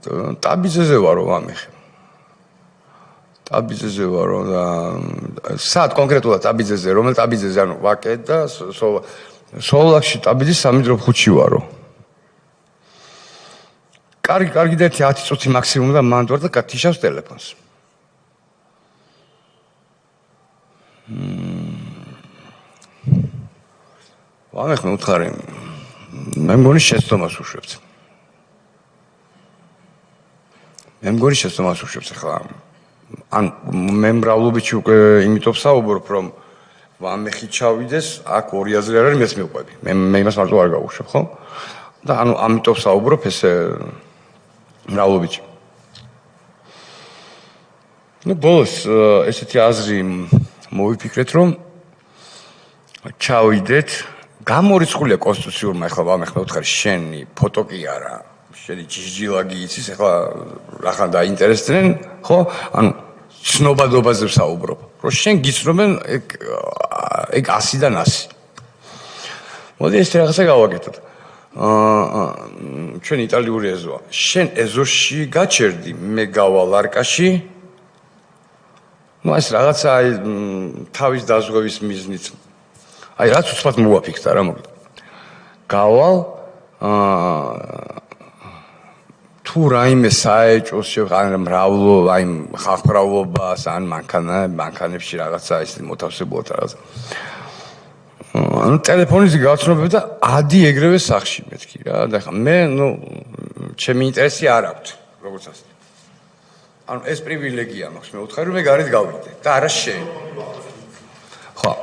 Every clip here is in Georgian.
ტაბიძეზე ვარო ვამეხი. ტაბიძეზე ვარო და სად კონკრეტულად ტაბიძეზე, რომელ ტაბიძეზე, ანუ ვაკე და სოლაკში ტაბიძის 3.5-ში ვარო. კარგი და 10 წუთი მაქსიმუმ და მანდ ვარ და გათიშავს ტელეფონს. ვამეხ მე უთხარი მე მგონი შეცდომას უშვებთ. ახლა ან მე მრავლობითი უკვე იმიტომ საუბრობ რომ ვამეხი ჩავიდეს აქ ორი აზრი არ არის მეც მივყვები. მე იმას მარტო არ გავუშვებ, ხო? და ანუ ამიტომ საუბრობ ესე მრავლობითი. ნუ ბოლოს ესეთი აზრი მოვიფიქრეთ რომ ჩავიდეთ გამორიცხულია კონსტიტუციურმა ახლა ვამეხ მე ვთხარი შენი ფოტო კი არა შენი ჯიჯილაგი იცის ახლა რახან დაინტერესდნენ ხო ანუ ცნობადობაზე ვსაუბრობ რომ შენ გიცნობენ ეგ 100-დან 100 მოდი ეს რაღაცა გავაკეთოთ ჩვენ იტალიური ეზოა შენ ეზოში გაჩერდი მე გავალ არკაში ну ეს რაღაცა აი თავის დაზღვევის მიზნით აი რაც უცბად მოვაფიქრდა რა მოკლედ გავალ თუ რაიმე საეჭოს შევღან მრავლო აი ხალხმრავლობას ან მანქანებში რაღაცა ის მოთავსებულად რაღაც ანუ ტელეფონის გაცნობები და ადი ეგრევე სახში მეთქი რა და ხა მე ნუ ჩემი ინტერესი არ აქვს როგორც ასე ანუ ეს პრივილეგია მაქვს მე ვთხარი რომ მე გარეთ გავიდე და არა შენ ხო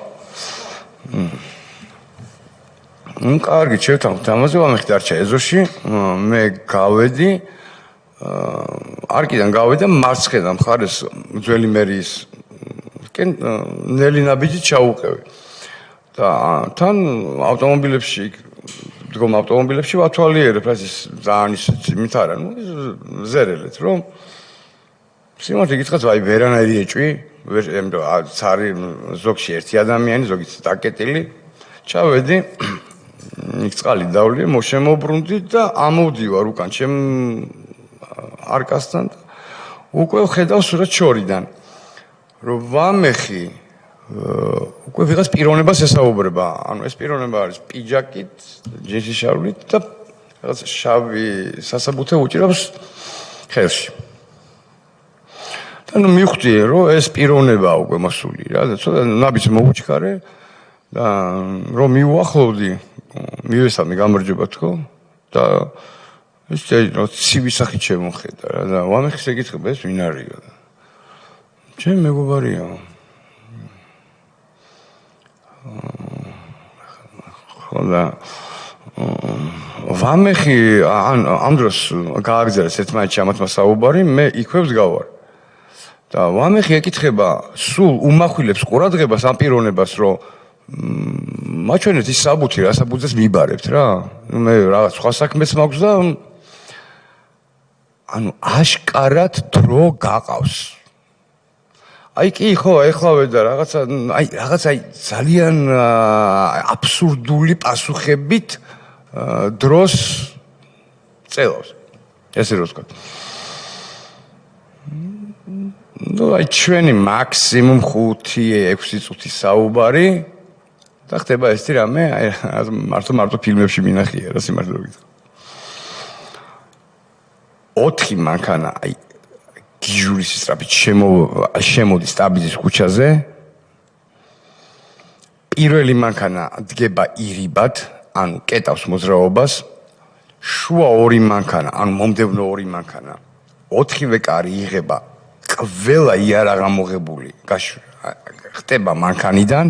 ну კარგი შევთავაზ ამაზე ვამეხი დარჩა ეზოში მე გავედი არკიდან გავედი მარცხენა მხარეს ძველი მერიის კენ ნელი ნაბიჯით ჩაუყევი და თან ავტომობილებში დგომ ავტომობილებში ვათვალიერებ რა ის ძალიან ის მით არა ну ზერელეთ რომ სიმართლე გითხრათ აი ვერანაირი ეჭვი ცარი ზოგში ერთი ადამიანი ზოგიც დაკეტილი ჩავედი იქ წყალი დავლი მოშემობრუნდი და ამოვდივარ უკან ჩემ არკასთან უკვე ხედავ სურათ შორიდან რომ ვამეხი უკვე ვიღაც პიროვნებას ესაუბრება ანუ ეს პიროვნება არის პიჯაკით ჯინსის შარვლით და რაღაც შავი სასაბუთე უჭირავს ხელში და ნუ მივხვდი რომ ეს პიროვნება უკვე მოსული რა და ცოტა ნაბიჯს მოვუჩქარე და რომ მივუახლოვდი მივესალმე გამარჯობა თქო და ეს ცივი სახით შემოხედა რა და ვამეხის ეკითხება ეს ვინ არისო და ჩემ მეგობარია ხოდა ვამეხი ამ დროს გააგზავნეს ერთმანეთში ამათმა საუბარი მე იქვე ვსგავარ და ვამეხი ეკითხება სულ უმახვილებს ყურადღებას ამ პიროვნებას რომ მაჩვენეთ ის საბუთი რა საბუთს მიბარებთ რა მე რაღაც სხვა საქმეც მაქვს და ანუ აშკარად დრო გაყავს აი კი ხო ეხლავე და რაღაცა ძალიან აბსურდული პასუხებით დროს წელავს ესე რო ვთქვა ну აი ჩვენი მაქსიმუმ 5-6 წუთი საუბარი და ხდება ესეთი რამე აი მარტო ფილმებში მინახია რა სიმართლე რომ გითხრა 4 მანქანა აი გიჟურის სტრაფით შემოდის ტაბიძის ქუჩაზე პირველი მანქანა დგება ირიბად ანუ კეტავს მოძრაობას შუა 2 მანქანა ანუ მომდევნო 2 მანქანა 4-ვე კარი იღება ყველა იარაღა მოღებული ხდება მანქანიდან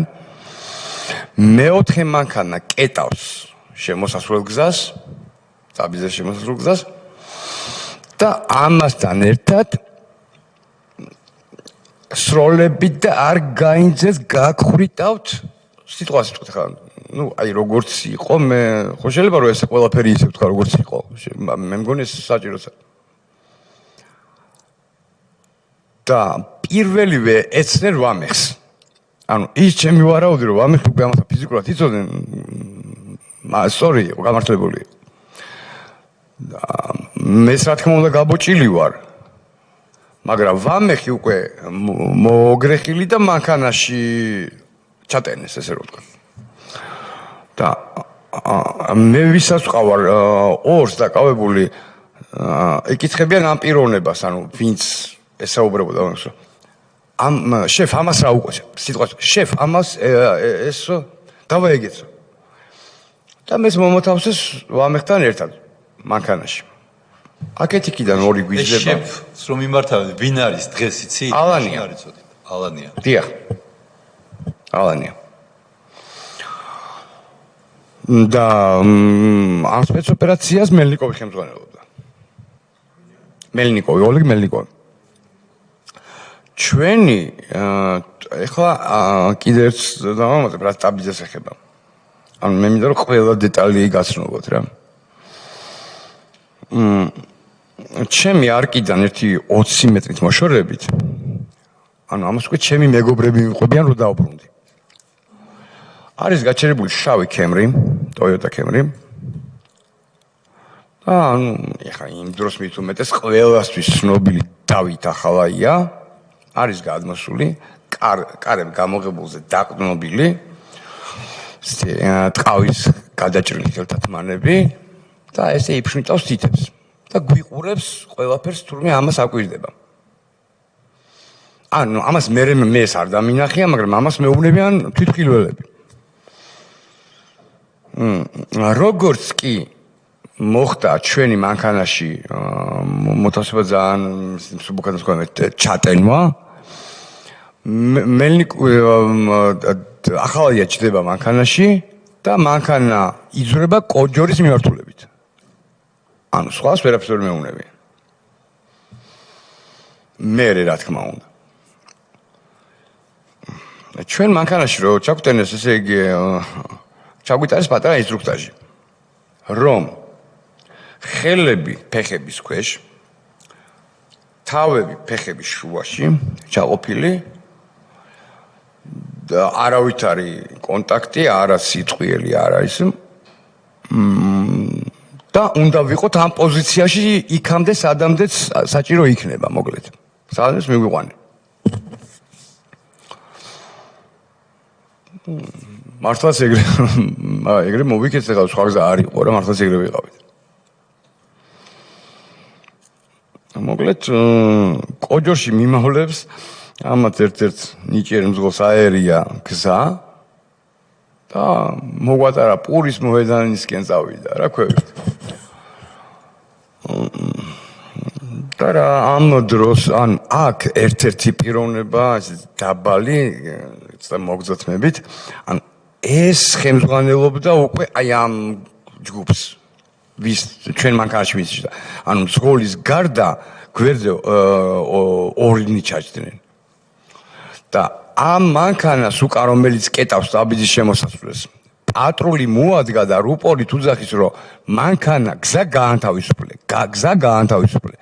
მეოთხე მანქანა კეტავს შემოსასვლელ გზას ტაბიძის შემოსასვლელ გზას და ამასთან ერთად სროლებით და არ გაინძეს გაგხრიტავთ სიტყვას ხა ну აი როგორც იყო მე ხო შეიძლება რომ ეს ყველაფერი ისე ვთქვა როგორც იყო მე მგონი ეს საჭიროა და პირველივე ეცნერ ვამეხს ანუ ის ჩემი ვარაუდი რომ ვამეხი უკვე ამას ფიზიკურად იცოდნენ სწორი იყო გამართლებული და მეც რა თქმა უნდა გაბოჭილი ვარ. მაგრამ ვამეხი უკვე მოგრეხილი და მანქანაში ჩატენეს ესე რომ ვთქვა. და მე ვისაც ვყავარ ორს დაკავებული ეკითხებიან ამ პიროვნებას, ანუ ვინც ესაუბრებოდა ამას. ამ შეფ ამას რა უყურე? სიტყვას შეფ ამას ესო დავაეგეცო. და მეც მომოთავსეს ვამეხთან ერთად მანქანაში. აკეთიკიდან ორი გვიძლება. შეფს რომ მიმართავდი, ვინ არის დღეს იცი? ალანია. ალანია. დიახ. ალანია. და ამ სპეცოპერაციას მელნიკოვი ხელმძღვანელობდა. მელნიკოვი, ოლეგ მელნიკოვი. ჩვენი ეხლა კიდე ერთ დავამატებ რა სტაბილიზებას ეხება. ანუ მე მინდა რომ ყველა დეტალი გაცნობოთ რა. ჩემი არკიდან ერთი 20 მეტრით მოშორებით. ანუ ამას უკვე ჩემი მეგობრები მიყვებიან რომ დაუბრუნდი. არის გაჩერებული შავი Camry, Toyota Camry. და ანუ ეხლა იმ დროს მით უმეტეს ყველასთვის ცნობილი დავით ახალაია არის გადმოსული, კარები გამოღებულზე დაყრდნობილი. ტყავის გადაჭრილი ხელთათმანები და ესე იფშნიტავს თითებს და გვიყურებს ყველაფერს თურმე ამას აკვირდება. ანუ ამას მე არ დამინახია, მაგრამ ამას მეუბნებიან თვითმხილველები. როგორც კი მოხდა ჩვენი მანქანაში მოთავსება ძალიან მსუბუქად თქვა ჩატენვა ახალია ჩდება მანქანაში და მანქანა იზრდება კოჯორის მიმართულებით. ანუ სხვას ვერაფერს ვერ მეუნებიან. მე რა თქმა უნდა. ჩვენ მანქანაში რო ჩაგვტენეს ესე იგი ჩაგვიტანეს პატარა ინსტრუქტაჟი. რომ ხელები ფეხების ქვეშ, თავები ფეხების შუაში ჩაყოფილი და არავითარი კონტაქტი, არა სიტყვიერი არ არის. და უნდა ვიყოთ ამ პოზიციაში იქამდე სადამდეც საჭირო იქნება, მოკლედ. სადაც მიგვიყვანე. მართლაც ეგრე მოვიქეცე ხა სხვა გზა არ იყო რა, მართლაც ეგრე ვიყავით. მოკლედ კოჯორში მიმავლებს ამათ ერთ-ერთ ნიჭიერ მძღოლს აერია გზა და მოგვატარა პურის მოედანისკენ წავიდა რა ქვევით. და რა ამ დროს ან აქ ერთ-ერთი პიროვნება დაბალი მოგძოთმებით ან ეს ხელმძღვანელობდა უკვე აი ამ ჯგუფს ვის ჩვენ მანქანაში ვიცი ანუ მძღოლის გარდა გვერდზე ორი ჩაჯდნენ და ამ მანქანას უკან რომელიც კეტავს სტაბილიზის შემოსასვლელს პატრული მოადგა და რუპორით უძახის რომ მანქანა გზა გაანთავისუფლე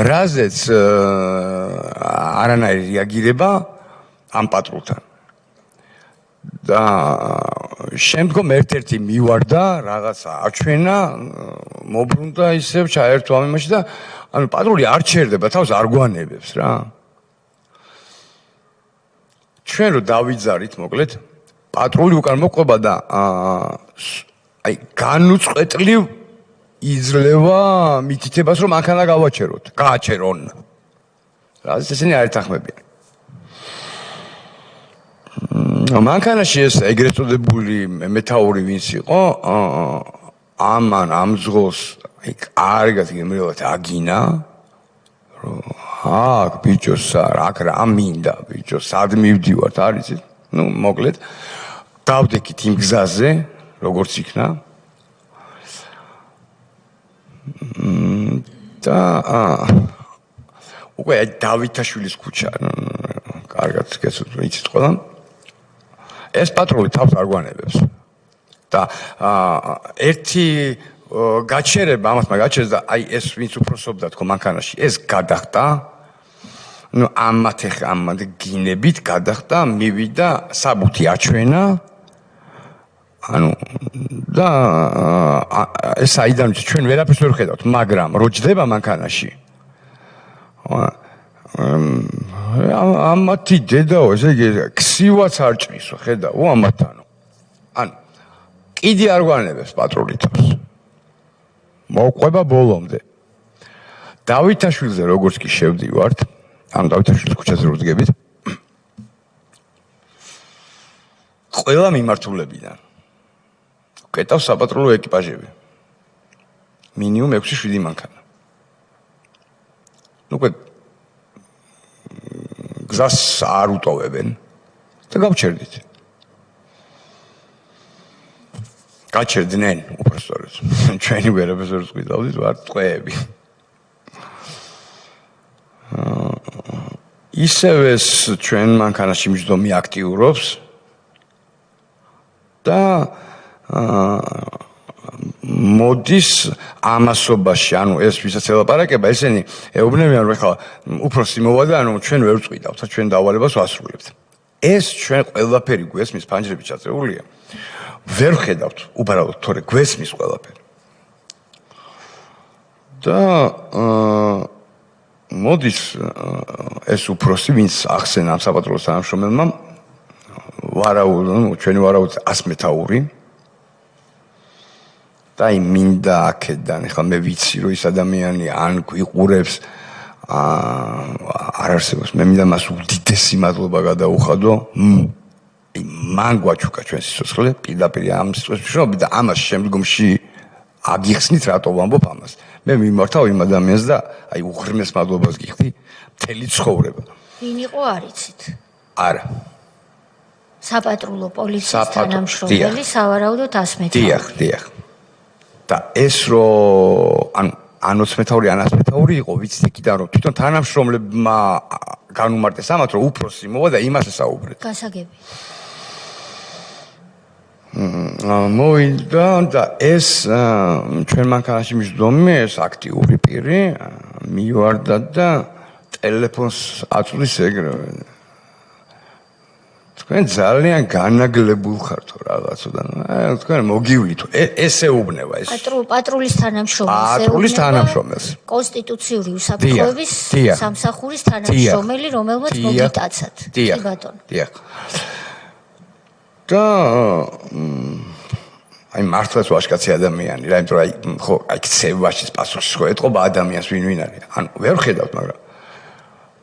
რაზეც არანაირი რეაგირება ამ პატრულთან და შემდგომ ერთ-ერთი მივარდა რაღაცა აჩვენა მობრუნდა ისევ ჩაერთვა ამაში და ანუ პატრული არ ჩერდება თავს არ გვანებებს რა ჩვენ რო დავიძარით მოკლედ პატრული უკან მოყვება და აი განუწყვეტლივ იძლევა მითითებას რომ მანქანა გააჩერონ რაზეც ესენი არ ეთანხმებიან მანქანაში ეს ეგრეთ წოდებული მეთაური ვინც იყო ამან ამ ზღოს აი კარგად გემრიელად აგინა რომ აქ ბიჭოს აქ რა მინდა ბიჭო სად მივდივართ არის ну მოკლედ დავდექით იმ გზაზე როგორც იქნა და უკვე დავითაშვილის ქუჩა კარგად გესურვებთ იცით ყველა ეს პატრული თავს არ გვანებებს და ერთი გაჩერება ამას მაგაჩერეს და აი ეს ვინც უფროსობდა თქო მანქანაში ეს გადახტა ну ამათ გინებით გადახტა მივიდა საბუთი აჩვენა ანუ და ეს აიდან ჩვენ ვერაფერს ვერ ხედავთ, მაგრამ რო ჯდება მანქანაში ამათი დედაო, ესე იგი ქსივაც არ ჭრისო, ხედავ ამათანო. ანუ კიდე არ გვანებებს პატრული თავს. მოყვება ბოლომდე. დავითაშვილზე როგორც კი შევდივართ, ანუ დავითაშვილის ქუჩაზე რო ვდგებით, ყველა მიმართულებიდან კეტავს საპატრულო ეკიპაჟები. მინიმუმ 6-7 მანქანა. უკვე გზას არ უტოვებენ და გავჩერდით. გაჩერდნენ უბრალოდ. ჩვენი ვერაფერს ვერ ვწვიდავდით, ვართ ტყვეები. ისევე ჩვენ მანქანაში მჯდომი აქტიურობს და მოდის ამასობაში, ანუ ეს ვისაც ელაპარაკება, ესენი ეუბნებიან, რომ ეხლა უფროსი მოვა და ანუ ჩვენ ვერ ვწვიდავთ, ჩვენ დავალებას ვასრულებთ. ეს ჩვენ ყველაფერი გვესმის ფანჯრები ჩაწეულია. ვერ ხედავთ უბრალოდ თორე გვესმის ყველაფერი. და მოდის ეს უფროსი, ვინც ახსენა ამ საპატრულო თანამშრომელმა, ჩვენი ვარაუდით 100 მეთაური. და მინდა აქედან, ეხლა მე ვიცი, რომ ის ადამიანი ან გვიყურებს, არ არსებობს, მე მინდა მას უდიდესი მადლობა გადაუხადო. მან გვაჩუქა ჩვენ სიცოცხლე, პირდაპირ ამ სიტყვას მნიშვნელობით და ამას შემდგომში აგიხსნით, რატო ვამბობ ამას. მე მიმართავ იმ ადამიანს და აი უღრმეს მადლობას გიხდი მთელი ცხოვრება. ვინ იყო არ იცით? არა. საპატრულო პოლიციის თანამშრომელი, სავარაუდოდ 100 მეთაური. დიახ. და ეს რომ ან 20 მეთაური, ან 100 მეთაური იყო, ვიცით იქიდან რომ თვითონ თანამშრომლებმა განუმარტეს ამათ, რომ უფროსი მოვა და იმას ესაუბრეთ. გასაგები. მოვიდა და ეს ჩვენ მანქანაში მჯდომი, ეს აქტიური პირი მივარდა და ტელეფონს აწვდის ეგრევე. თქვენ ძალიან განაგლებულ ხართ რაღაცოდან. თქვენ მოგივლით. ესე უბნება ეს. პატრულის თანამშრომელი. პატრულის თანამშრომელს. კონსტიტუციური უსაფრთხოების სამსახურის თანამშრომელი, რომელმაც მოგიტაცათ. დიახ. დიახ. და აი მართლაც ვაშკაცი ადამიანი რა, იმიტომ რომ ხო აი ცევაშის პასუხს ხო ეთყობა ადამიანს ვინ არის. ანუ ვერ ხედავთ, მაგრამ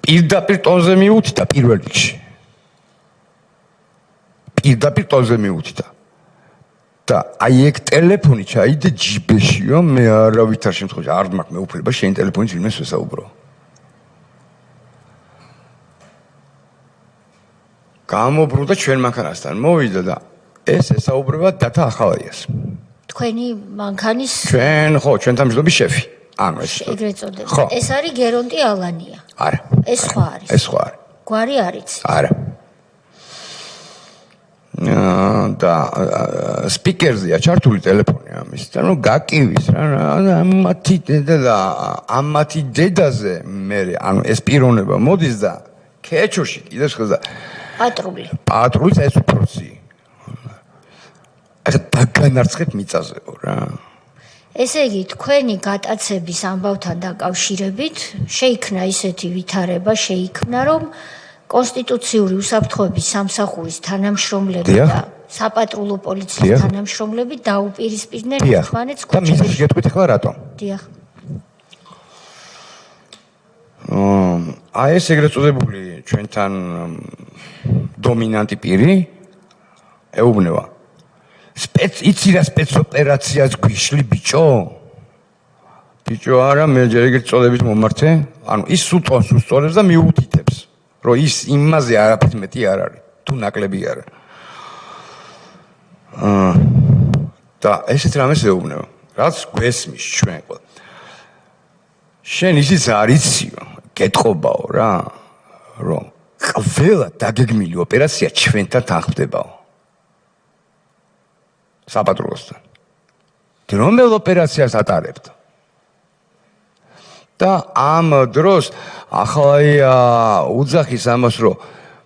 პირდაპირ ტონზე მიუთით და პირველ რიგში. პირდაპირ ტონზე მიუთით. და აი ეგ ტელეფონი ჩაიდე ჯიბეშიო, მე არავითარ შემთხვევაში არ მაქვს მეუფლება შენ ტელეფონით ვინმეს ვესაუბრო. გამობრუნდა ჩვენ მანქანასთან, მოვიდა და ეს ესაუბრება დათა ახალაიას. თქვენი მანქანის ჩვენ მჯდომის შეფი. ანუ ეს ეგრეთ წოდება. ეს არის გერონტი ალანია. არა. ეს სხვა არის. ეს სხვა არის. გვარი არ იცი. არა. და სპიკერზეა ჩართული ტელეფონი ამის და ნუ გაკივის რა ამათი დედაზე მე ანუ ეს პიროვნება მოდის და ქეჩოში კიდევ ხაზა პატრულის ეს უფროსი ეს დაგანარცხეთ მიწაზეო რა. ესე იგი თქვენი გატაცების ამბავთან დაკავშირებით შეიქმნა ისეთი ვითარება, რომ კონსტიტუციური უსაფრთხოების სამსახურის თანამშრომლები და საპატრულო პოლიციის თანამშრომლები დაუპირისპირდნენ ერთმანეთს და მისის გეტყვით ახლა რატომ? დიახ. აი ეს ეგრეთ წოდებული ჩვენთან დომინანტი პირი ეუბნება. იცი რა სპეცოპერაციას გვიშლი ბიჭო? ბიჭო არა, მე ჯერ ეგრეთ წოდებით მომართე. ანუ ის სულტონს უსწორებს და მიუთითებს. რომ ის იმაზე არაფერს მეტი არ არის, თუ ნაკლები არა. და ესეთ რამეს ეუბნება, რაც გვესმის ჩვენ ყველა. შენ ისიც არ იციო, გეტყობაო რა, რომ ყველა დაგეგმილი ოპერაცია ჩვენთან თანხმდებაო. საპატრულოსთან. რომელ ოპერაციას ატარებთ? და ამ დროს ახლა უძახის ამას, რომ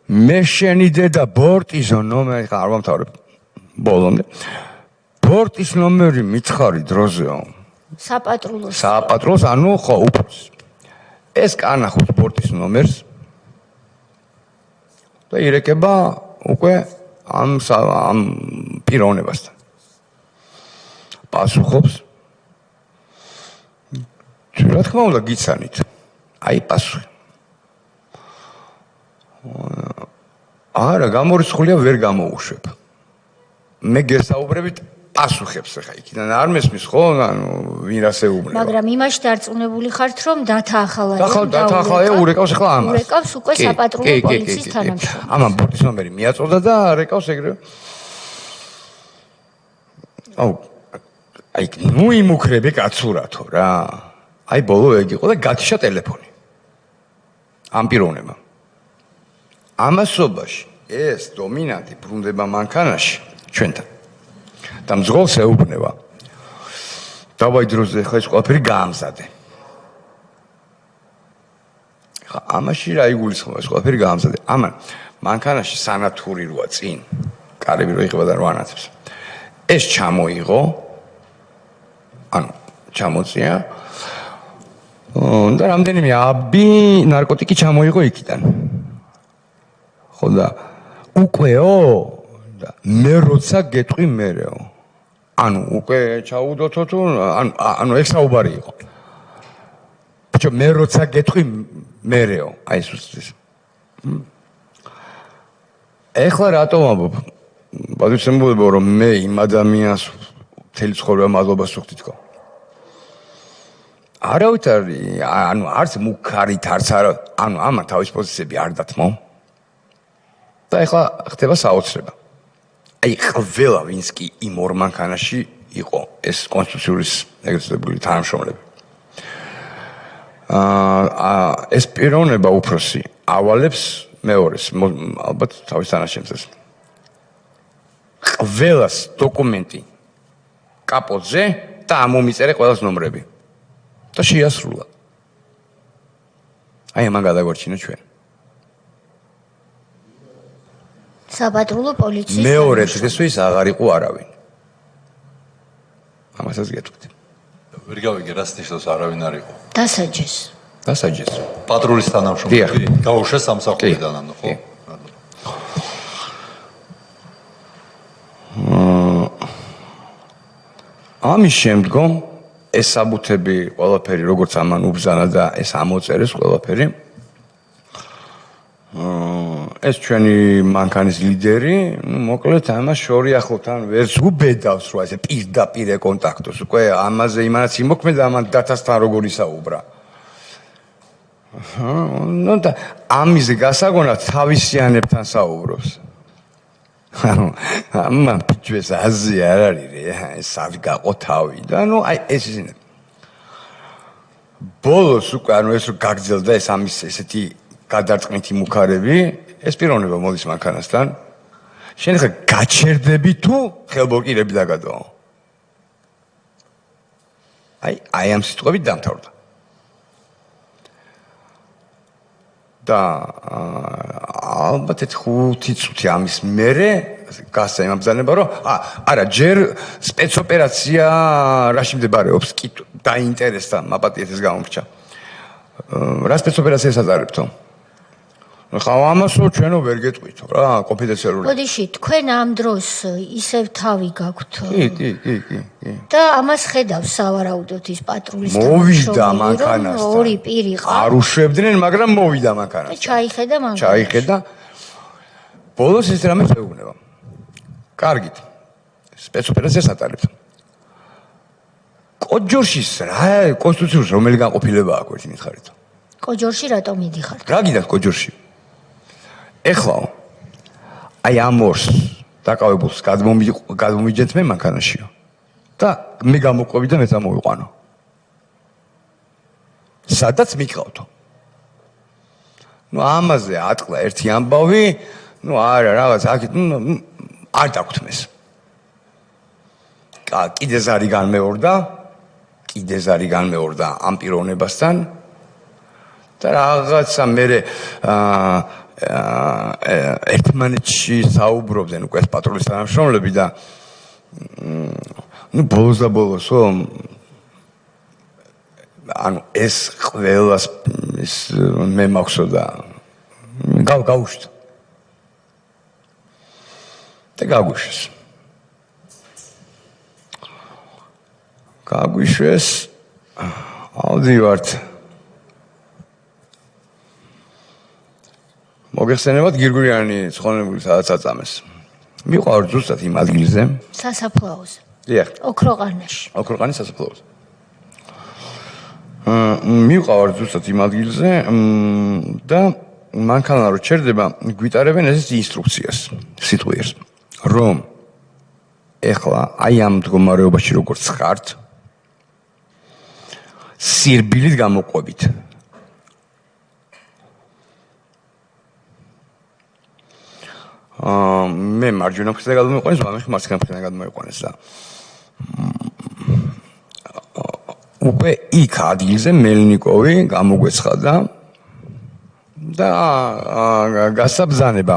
მე შენი დედა ბორტიზო ნომერი არ ვამთავრებ. ბოლომდე. ბორტის ნომერი მითხარი დროზეო. საპატრულოს, ანუ ხო უფროს. ეს კანახობს ბორტის ნომერს და ირეკება უკვე ამ პიროვნებასთან. პასუხობს. რა თქმა უნდა გიცანით. აი პასუხი. არა, გამორიცხულია ვერ გამოუშვებ. მე გესაუბრებით პასუხებს ახლა იქიდან არ მესმის ხო, ანუ ვინ ასე უბნება. მაგრამ იმაში დარწმუნებული ხართ, რომ დათაახალაა. დათაახალაა, ურეკავს ახლა ამას. ურეკავს უკვე საპატრულო პოლიციის თანამშრომელს. ამან ბორტის ნომერი მიაწოდა და რეკავს ეგრევე. აი, ნუ იმუქრები კაცურათო რა. აი ბოლო ეგ იყო და გათიშა ტელეფონი. ამ პიროვნება. ამასობაში ეს დომინანტი ბრუნდება მანქანაში ჩვენთან. და მძღოლს ეუბნება. დავაი დროზე ხა ეს ყველაფერი გაამზადე. ხა ამაში რა იგულისხმება ეს ყველაფერი გაამზადე. ამან მანქანაში სანათური როა წინ. კარები რო იღება და რო ანათებს. ეს ჩამოიღო. ანუ ჩამოწია. და რამდენიმე აბი ნარკოტიკი ჩამოიღო იქიდან. ხო და უკвеო და მე როცა გეტყვი მერეო. ანუ უკვე ჩაუდოთო თუ ანუ ეს საუბარი იყო. ბიჭო მე როცა გეტყვი მერეო. აი ეს უცდეს. ეხლა რატომ ამბობ? ბადუცემულებო რომ მე იმ ადამიანს მთელი ცხოვრება მადლობას ვუხდით თქო. არავით ანუ არც მუქარით არც არა ანუ ამან თავის პოზიციები არ დათმო. და ეხლა ხდება საოცრება. აი ყველა ვინც კი იმ ორ მანქანაში იყო ეს კონსტიტუციის ეგრეთებული თანამშრომლები. ეს პიროვნება უფროსი ავალებს მეორეს ალბათ თავის თანაშემწეს. ყველას დოკუმენტი კაპოტზე და ამომიწერე ყველას ნომრები. და შეასრულა. აი ამან გადაგვარჩინა ჩვენ. საპატრულო პოლიციის მეორე დღესვე აღარ იყო არავინ. ამასაც გეტყვით. ვერ გავიგე რას ნიშნავს არავინ არ იყო. დასაჯეს. პატრულის თანამშრომლები გაუშვეს სამსახურიდან ანუ ხო? ამის შემდგომ ეს საბუთები ყველაფერი როგორც ამან უბზანა და ეს ამოწერეს ყველაფერი. ეს ჩვენი მანქანის ლიდერი, ნუ მოკლედ ამას შორი ახლობთან ვერც უბედავს რა ესე პირდაპირ კონტაქტოს. უკვე ამაზე იმანაც იმოქმედა ამან დათასთან როგორ ისაუბრა. ნუ და ამის გასაგონად თავისიანებთან საუბრობს. ამან ფიჩეს აზი არ არის რე, ეს არ გაყო თავი და ნუ აი ეს ისინი. ბოლოს უკვე ანუ ეს გაგრძელდა ეს ამის ესეთი გადარწმითი მუქარები, ეს პიროვნება მოდის მანქანასთან. შენ ხა გაჩერდები თუ ხელბორკირები დაგადო. აი ამ სიტყვებით დამთავრდა. და ალბათ 5 წუთი ამის მერე გასა იმ ამბზანება რომ არა ჯერ სპეცოპერაცია რაში მდებარეობს კი დაინტერესდა მაპატიეთ ეს გამომრჩა რა სპეცოპერაციას ატარებთო ხა ამასო ჩვენო ვერ გეტყვით რა კონფიდენციალური ბოდიში თქვენ ამ დროს ისევ თავი გაქვთ კი და ამას ხედავს სავარაუდოდ ის პატრულის მოვიდა მანქანასთან ორი პირი ყავს არ უშვებდნენ მაგრამ მოვიდა მანქანასთან ჩაიხედა მანქანა ჩაიხედა ბოლოს ეს რამე შეუგნება კარგით სპეცოპერაციას ატარებთ კოჯორშის რა კონსტიტუციის რომელი განყოფილება აქვს ერთი მითხარით კოჯორში რატომ მიდიხართ რა გინდათ კოჯორში ეხლა აი ამორს დაკავებულს გადმომიჯეთ მე მანქანაშიო და მე გამოყვები და მეც ამოვიყვანო სადაც მიყავთო ნუ ამაზე ატყდა ერთი ამბავი ნუ არა რაღაც აქეთ არ დაგხვთმეს კიდე ზარი განმეორდა ამ პიროვნებასთან და რაღაცა მე ერთმანეთში საუბრობდნენ უკვე პატრულის თანამშრომლები და ну ბოლოს და ბოლოსო ანუ ეს ყველას ის მე მაქვსო და გავუშვით და გაგვიშვეს ავდივართ მოგეხსენებათ გირგურიანი ცხონებული სადაც აწამეს მიყავ ზუსტად იმ ადგილზე სასაფლაოზე დიახ ოქროყარნაში ოქროყარნის სასაფლაოზე მიყავ ზუსტად იმ ადგილზე და მანქანა რო ჩერდება გვიტარებენ ეს ინსტრუქციას სიტყვიერს რომ ეხლა აი ამ მდგომარეობაში როგორც ხართ სირბილით გამოყვებით მე მარჯვენა მხრიდან გადმოიყვანეს, ვამეხი მარცხენა მხრიდან გადმოიყვანეს და უკვე იქ ადგილზე მელნიკოვი გამოგვეცხადა და გასაბრძანება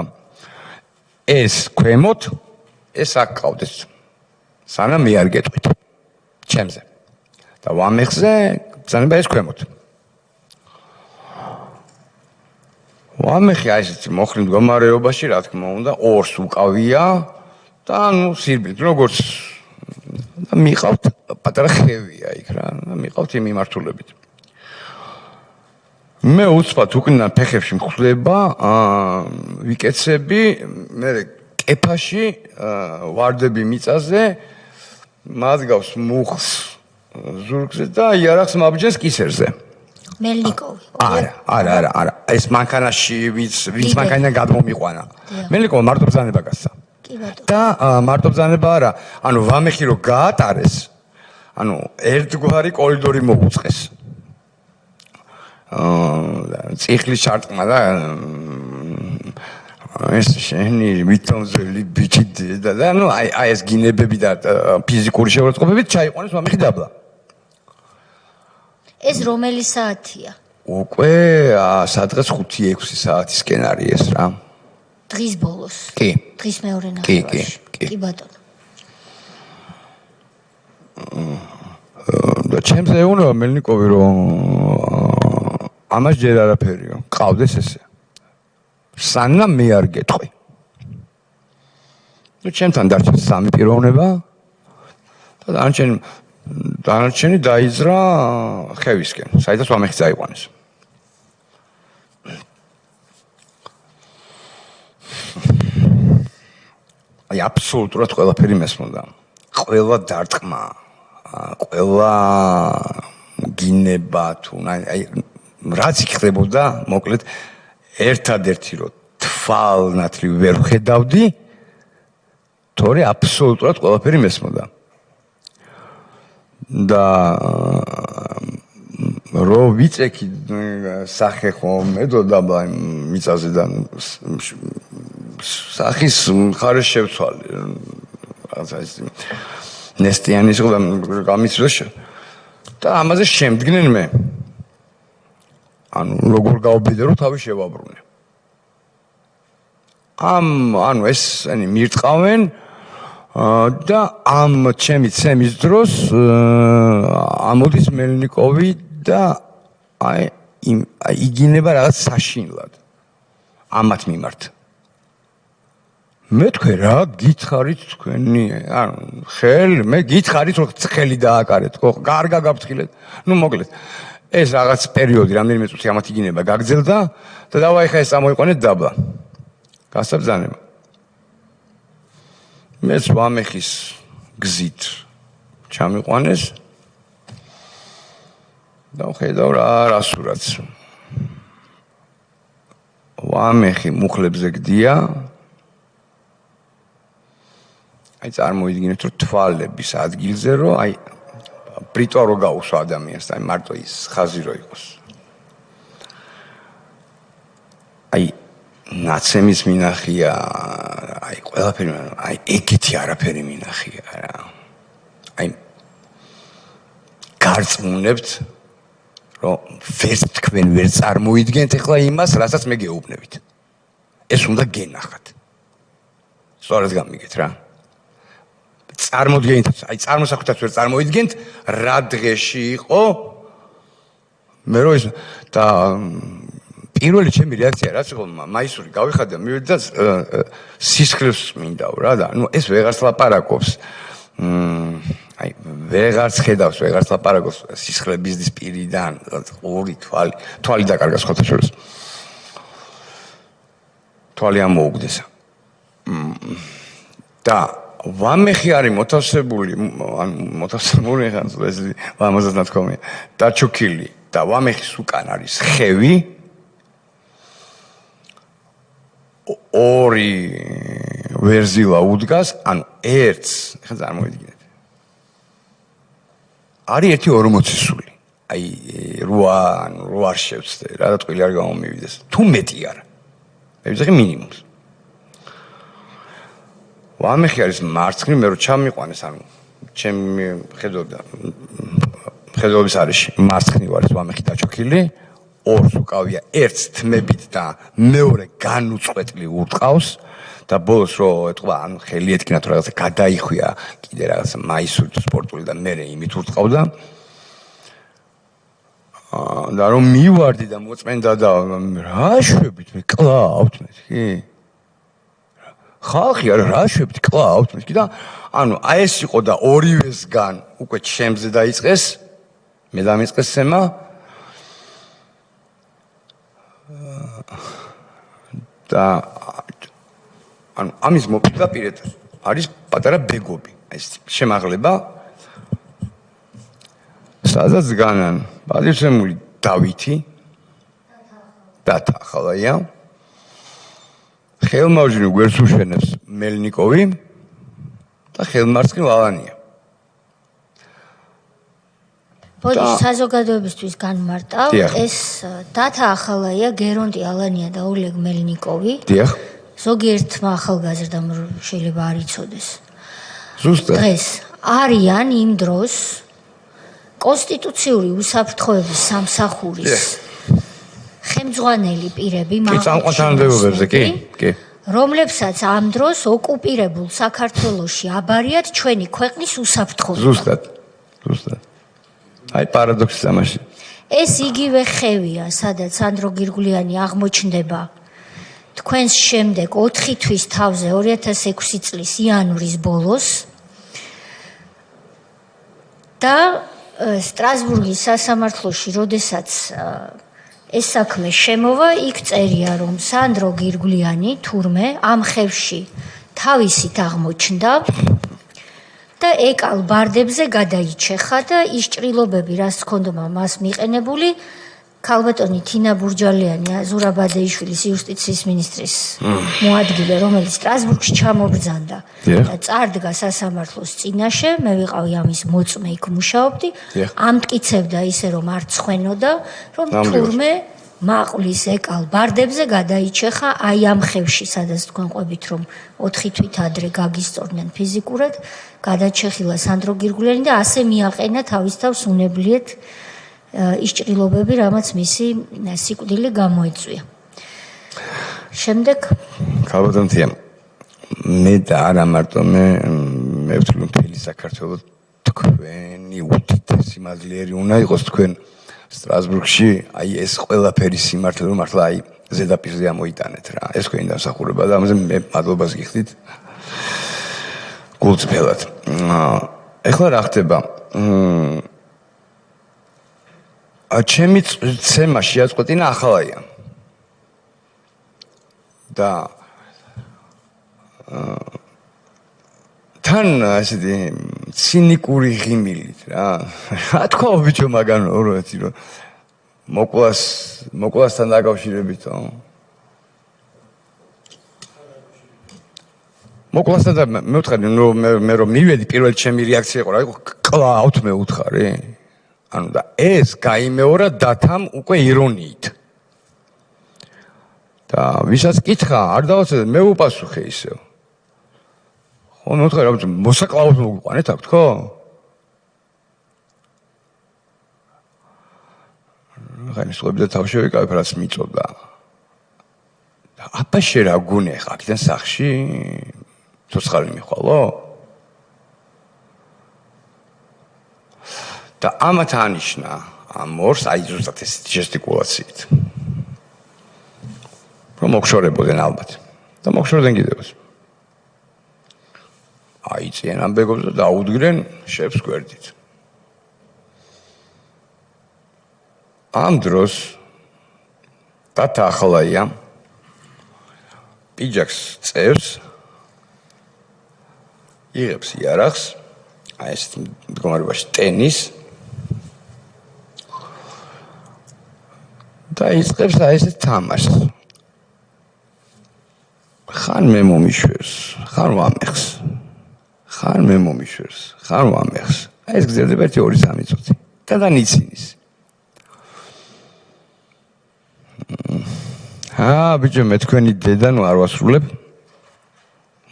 ეს ქვემოთ ეს აქ ყავდეს სანამ მე არ გეტყვით ჩემზე და ვამეხზე ბრძანება ეს ქვემოთ ვამეხი აი ესეთი მოხრი მდგომარეობაში რა თქმა უნდა ორს უკავია და ნუ სირბილით როგორც და მიყავთ პატარა ხევია იქ რა და მიყავთ იმ მიმართულებით მე უცბად უკნა ფეხებში მხვდება ვიკეცები მე კეფაში ვარდები მიწაზე მადგავს მუხს ზურგზე და იარაღს მაბჯენს კისერზე მელნიკოვი არა ეს მანქანაში ვინც მანქანიდან გადმომიყვანა მელნიკოვი მარტო ბრძანება გასცა კი ბატონო და მარტო ბრძანება არა ანუ ვამეხი რო გაატარეს ანუ ერთგვარი კორიდორი მოუწყეს ციხლის ჩარტყმა და ეს შენი ვითომძველი ბიჭი და ნუ აი ეს გინებები და ფიზიკური შეურაცხყოფებით ჩაიყვანეს ვამეხი დაბლა ეს რომელი საათია? უკვე სადღაც 5-6 საათისკენ არის ეს რა. დღის ბოლოს. კი. დღის მეორე ნახევარში. კი ბატონო. და ჩემს ეუბნება მელნიკოვი რომ ამას ჯერ არაფერიო. ყავდეს ესე. სანამ მე არ გეტყვი. და ჩემთან დარჩა სამი პიროვნება და დანარჩენი დაიძრა ხევისკენ, საიდანაც ვამეხი წაიყვანეს. აი აბსოლუტურად ყველაფერი მესმოდა. ყველა დარტყმა, ყველა გინება თუ აი რაც იქნებოდა, მოკლედ ერთადერთი რომ თვალნათლივ ვერ ხედავდი, თორე აბსოლუტურად ყველაფერი მესმოდა. და რო ვიწექი სახე ხომ მედოდა მიწაზე და სახის მხარეს შევცვალე რაღაცა ის ნესტიანის ხო გამიცრა და ამაზე შემდგნენ მე ანუ როგორ გავბედერო თავი შევაბრუნე ანუ ესენი მირტყავენ და ამ ჩემი ცემის დროს ამოდის მელნიკოვი და აი იგინება რაღაც საშინლად ამათ მიმართ მე თქვენ რა გითხარით თქვენი ანუ მე გითხარით რომ ხელი დააკარეთ ხო კარგა გაფრთხილეთ ნუ მოკლედ ეს რაღაც პერიოდი რამდენიმე წუთი ამათ იგინება გაგრძელდა და დავა ეხა ეს ამოიყვანეთ დაბლა გასაბრძანება მეც ვამეხის გზით ჩამიყვანეს და ხედავ რასურაც ვამეხი მუხლებზე გდია აი წარმოიდგინეთ რომ თვალების ადგილზე რომ აი ბრიტვა რო გაუსვა ადამიანს აი მარტო ის ხაზი რო იყოს აი ნაცემის მინახია აი ყველაფერი აი ეგეთი არაფერი მინახია რა აი გარწმუნებთ რომ ვერც თქვენ ვერ წარმოიდგენთ ახლა იმას რასაც მე გეუბნებით ეს უნდა გენახათ სწორად გამიგეთ რა წარმოდგენით, აი წარმოსახვითაც ვერ წარმოიდგენთ, რა დღეში იყო მე რო ის და პირველი ჩემი რეაქცია რაც იყო მაისური გავიხადე მივედი და სისხლს მინდაო რა და ნუ ეს ვეღარც ლაპარაკობს აი ვეღარც ხედავს ვეღარც ლაპარაკობს სისხლებისდის პირიდან ორი თვალი დაკარგა სხვათა შორის თვალი ამოუგდეს და ვამეხი არის მოთავსებული ხან ეს ამაზად ნათქვამია დაჩოქილი და ვამეხის უკან არის ხევი ორი ვერზილა უდგას ანუ ერთს ხა წარმოიდგინეთ არის 1.40 სული აი 8 არ შევცდე რა და ტყილი არ გამომივიდეს თუ მეტი არა მე ვიძახი მინიმუმს ვამეხი არის მარცხნივ მე რო ჩამიყვანეს ანუ ჩემი ხედობის არეში მარცხნივ არის ვამეხი დაჩოქილი ორს უკავია ერთს თმებით და მეორე განუწყვეტლი ურტყავს და ბოლოს რო ეთქვა ანუ ხელი ეთქინა თუ რაღაცა გადაიხვია კიდე რაღაცა მაისური სპორტული და მე იმით ურტყავდა და რომ მივარდი და მოწმენდა და რა შვებით მე კლავთ მეთქი ხალხი არა რა შვებით კლავთ მეთქი და ანუ აი ეს იყო და ორივესგან უკვე ჩემზე დაიწყეს მე დამიწყეს სემა და ანუ ამის მოპირდაპირედ არის პატარა ბეგობი ეს შემაღლება სადაც განან პატივცემული დავითი დათახალაია ხელმავჟინო გვერდს უშენებს მელნიკოვი და ხელმარცხნივ ალანია ბოდი საზოგადოებისთვის განმარტავ ეს დათახალაია გერონტი ალანია და ოლეგ მელნიკოვი დიახ ზოგიერთმა ახალგაზრდამ შეიძლება არ იცოდეს ზუსტად დღეს არიან იმ დროს კონსტიტუციური უსაფრთხოების სამსახურის ხელმძღვანელი პირები მაღალჩინოსნები კი რომლებსაც ამ დროს ოკუპირებულ საქართველოში აბარიათ ჩვენი ქვეყნის უსაფრთხოება ზუსტად აი პარადოქსი ამაში ეს იგივე ხევია სადაც სანდრო გირგულიანი აღმოჩნდება თქვენს შემდეგ 4 თვის თავზე 2006 წლის იანვრის ბოლოს და სტრასბურგის სასამართლოში როდესაც ეს საქმე შემოვა იქ წერია რომ სანდრო გირგულიანი თურმე ამ ხევში თავისით აღმოჩნდა და ეკალ ბარდებზე გადაიჩეხა და ის ჭრილობები რაც ჰქონდა მას მიყენებული ქალბატონი თინა ბურჯალიანი ზურაბადეიშვილის იუსტიციის მინისტრის მოადგილე რომელიც სტრასბურგში ჩამობრძანდა და წარდგა სასამართლოს წინაშე მე ვიყავი ამის მოწმე იქ მუშაობდი ამტკიცებდა ისე რომ არ ცხვენოდა რომ თურმე მაყვლის ეკალ ბარდებზე გადაიჩეხა აი ამ ხევში სადაც თქვენ ყვებით რომ 4 თვით ადრე გაგისწორდნენ ფიზიკურად გადაჩეხილა სანდრო გირგულიანი და ასე მიაყენა თავის თავს უნებლიეთ ის ჭრილობები, რამაც მისი სიკვდილი გამოიწვია. შემდეგ ქალბატონთია მე და არა მარტო მე ვთვლი მთელი საქართველოს თქვენი უდიდესი მადლიერი უნდა იყოს თქვენ სტრასბურგში აი ეს ყველაფერი სიმართლე რომ მართლა აი ზედაპირზე ამოიტანეთ რა ეს თქვენი დამსახურება და ამაზე მე მადლობას გიხდით გულწრფელად ეხლა რა ხდება ჩემი ცემა შეაწყვეტინა ახალაია და თან ასეთი ცინიკური ღიმილით რა თქვა ბიჭო მაგან ოროეთი რომ მოკლასთან დაკავშირებითო მოკლასთან და მე ვთქვი მე რომ მივედი პირველი ჩემი რეაქცია იყო რა იყო კლავთ მე უთხარი ანუ და ეს გაიმეორა დათამ უკვე ირონიით და ვისაც კითხა არ დავაცადე მე უპასუხე ისევ ხო მე ვთქვი რა მოსაკლავად მოგვიყვანეთ აქ თქო განისხვები და თავში ვიკავებ რაც მიწოდა და აბა შე რა გუნე ხა აქედან სახში ცოცხალი მიხვალო და ამათ ანიშნა ამ მორს აი ზუსტად ეს ჟესტიკულაციით. რომ მოგშორებოდნენ ალბათ და მოგშორდნენ კიდევაც. აიწიან ამ ბეგობს და დაუდგნენ შებს გვერდით. ამ დროს ტათა ახალაია პიჯაკს წევს იღებს იარაღს აი ეს მდგომარეობაში ტენის და იწყებს აი ეს თამაშს ხან მე მომიშვერს ხან ვამეხს ხან მე მომიშვერს ხან ვამეხს აი ეს გრძელდება 1-2-3 წუთი და ნიცინის ბიჭო მე თქვენი დედა ნუ არ ვასრულებ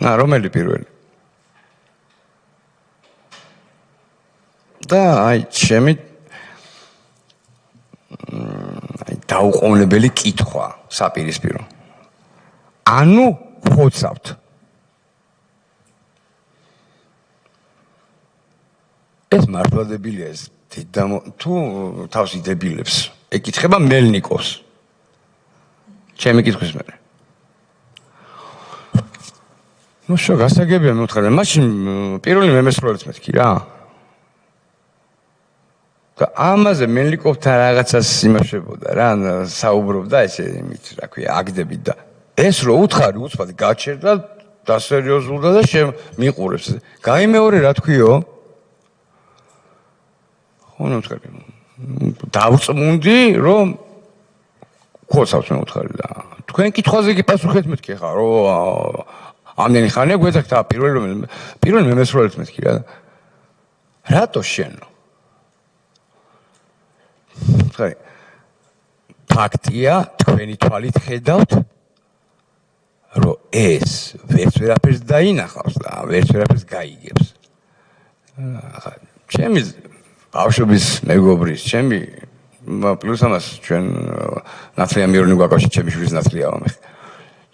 რომელი პირველი და აი ჩემი დაუყოვნებელი კითხვა საპირისპირო ანუ ხოცავთ ეს მართლა დებილია ეს თუ თავს იდებილებს ეკითხება მელნიკოვს ჩემი კითხვის მერე ნუ შო გასაგებია მე ვთქარ მაშინ პირველი მემესრულებიც მეთქი რა და ამაზე მელნიკოვთან რაღაცას იმაშებოდა რა საუბრობდა ესე იმით რა ქვია აგდებით და ეს რო უთხარი უცბად გაჩერდა დასერიოზულდა და მიყურებს გაიმეორე რა თქვიო ხო მე ვთქარი დავწმუნდი რომ ხოცავს მე ვთქარი და თქვენ კითხვაზე კი პასუხეთ მეთქი ხა რო ამდენი ხანია გვეძახთ პირველი მემესრულებიც მეთქი რა რატო შენო ხაი ფაქტია თქვენი თვალით ხედავთ რომ ეს ვერაფერს დაინახავს და ვერაფერს გაიგებს ჩემი ბავშვობის მეგობრის ჩემი პლუს ამას ჩვენ ნათლია მირონი გვაკავშირებს ჩემი შვილის ნათლია ვამეხ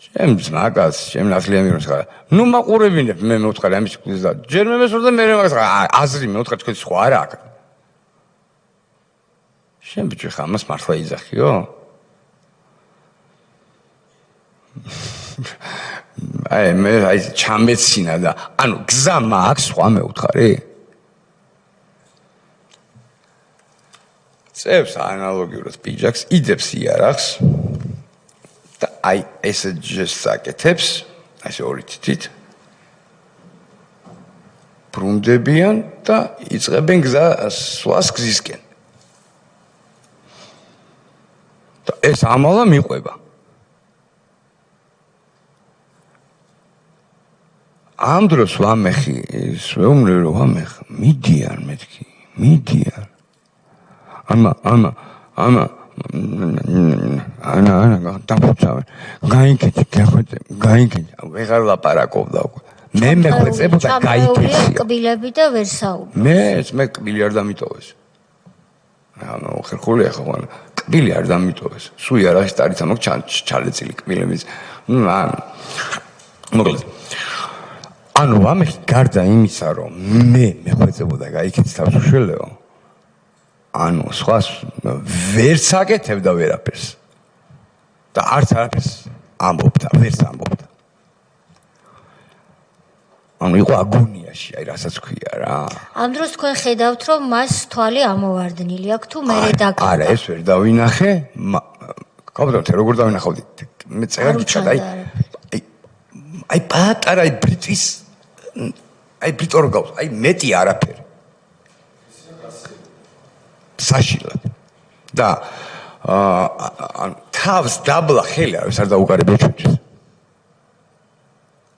ჩემს მაგას ჩემ ნათლია მირონს ხარ ნუ მაყურებინებ მე მოვთხარი ამის კულის და ჯერ მე მესურდა მე მაგას აზრი მე ვთქარ თქვენ სხვა არა აქვს შენ ბიჭო ხა ამას მართლა იძახიო აი ჩამეცინა და ანუ გზა მაქვს სხვა მე ვთქარი წევს ანალოგიურად პიჯაკს იდებს იარაღს და აი ესე ჯესტს აკეთებს ესე ორი თითით ბრუნდებიან და იწყებენ გზას გზისკენ და ეს ამალა მიყვება ამ დროს ვამეხი ის ვეუბნები რომ ვამეხ მიდიან მეთქი მიდიან ანა დაფუძავენ გაიქეჭი გაიქეჭი ვეღარ ლაპარაკობდა უკვე მე მეხვეწებოდა გაიქეჭი კბილები და ვერ საუბრობ მე კბილი არ დამიტოვეს ანუ ხერხული ახლა კბილი არ დამიტოვეს სულ იარაღის ტარიცა მაქვს ჩალეწილი კბილების მოკლედ ანუ ამაში გარდა იმისა რომ მე მეხვეწებოდა გაიქეჭი თავს უშველეო ანუ სხვას ვერც აკეთებდა ვერაფერს და არც არაფერს ამბობდა ვერც ამბობდა ანუ იყო აგონიაში აი რასაც ქვია რა ამ დროს თქვენ ხედავთ რომ მას თვალი ამოვარდნილი აქვს თუ მე დაკარგა არა ეს ვერ დავინახე კაბადოთ როგორ დავინახავდი მე წერა გიჩვენა აი პატარა აი ბრიტვის აი ბრიტორ გავს აი მეტი არაფერი საშილად და თავს დაბლა ხელი არის არ დაუკარებია ჩვენთვის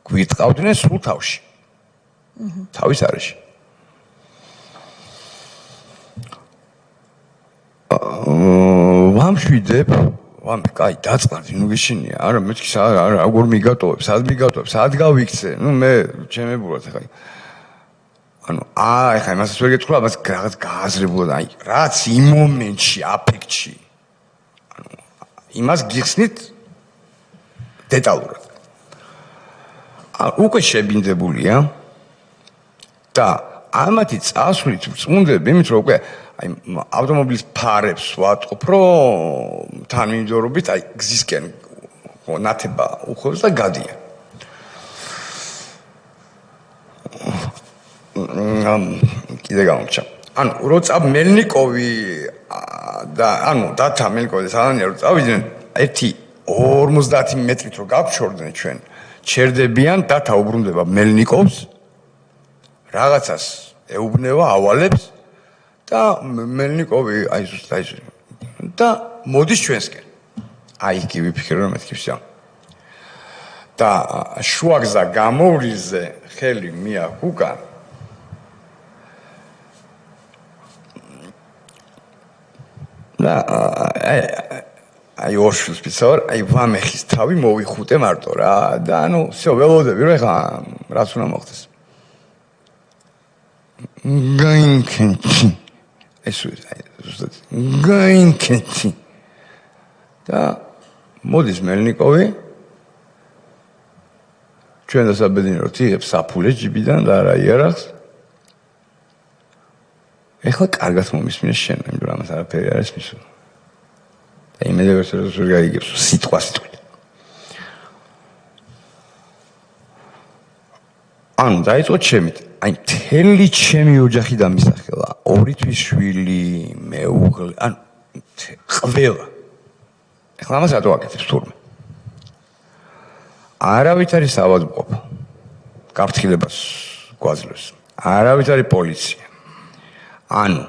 გვიტყავდნენ სულ თავში თავის არეში ვამშვიდებ ვამე კაი დაწყარდი ნუ გიშინია არა მეთქი არა როგორ მიგატოვებ სად მიგატოვებ სად გავიქცე ნუ მე ჩემებურად ხა ანუ ხა იმასაც ვერ გეტყვა მას რაღაც გააზრებულად აი რაც იმ მომენტში აფექტში ანუ იმას გიხსნით დეტალურად უკვე შებინდებულია და ამათი წასვლით წუნდები იმით რომ უკვე აი ავტომობილის ფარებს ვატყობ, რომ თანმიმდევრობით აი გზისკენ ნათება უხევს და გადიან. კიდე გამორჩა. ანუ როცა მელნიკოვი და ანუ დათა მელნიკოვი და სალანია რო წავიდნენ 50 მეტრით რო გავჩორდნენ ჩვენ ჩერდებიან დათა უბრუნდება მელნიკოვს რაღაცას ეუბნება ავალებს და მელნიკოვი აი ზუსტად და მოდის ჩვენსკენ აი კი ვიფიქრე რომ მეთქი ვსა და შუაგზა გამოვლიზზე ხელი მიაქვს უკან და აი ორშულს პიცავარ, აი ვამეხის თავი მოვიხუტე მარტო რა და ანუ всё ველოდები რომ ეხა რაც უნდა მოხდეს. გაინკენჩი. ეს ზუსტად გაინკენჩი. და მოდის მელნიკოვი ჩვენ დასაბედინებოთ იღებს საფულე ჯიბიდან და არა იარაღს. ეხლა კარგად მომისმინე შენ, იმიტომ რომ ამას არაფერი არ ისმის. და იმედე ვერცეროს ვერ გაიგებს სიტყვა სიტყვით. ანუ დაიწყო ჩემით, აი მთელი ჩემი ოჯახი დამისახელა, 2 თვის შვილი, მეუღლე, ანუ ყველა. ეხლა ამას რატო აკეთებს თურმე? არავით არის ავადმყოფა. გაფრთხილებას გვაძლევს. არავით არის პოლიცია. ანუ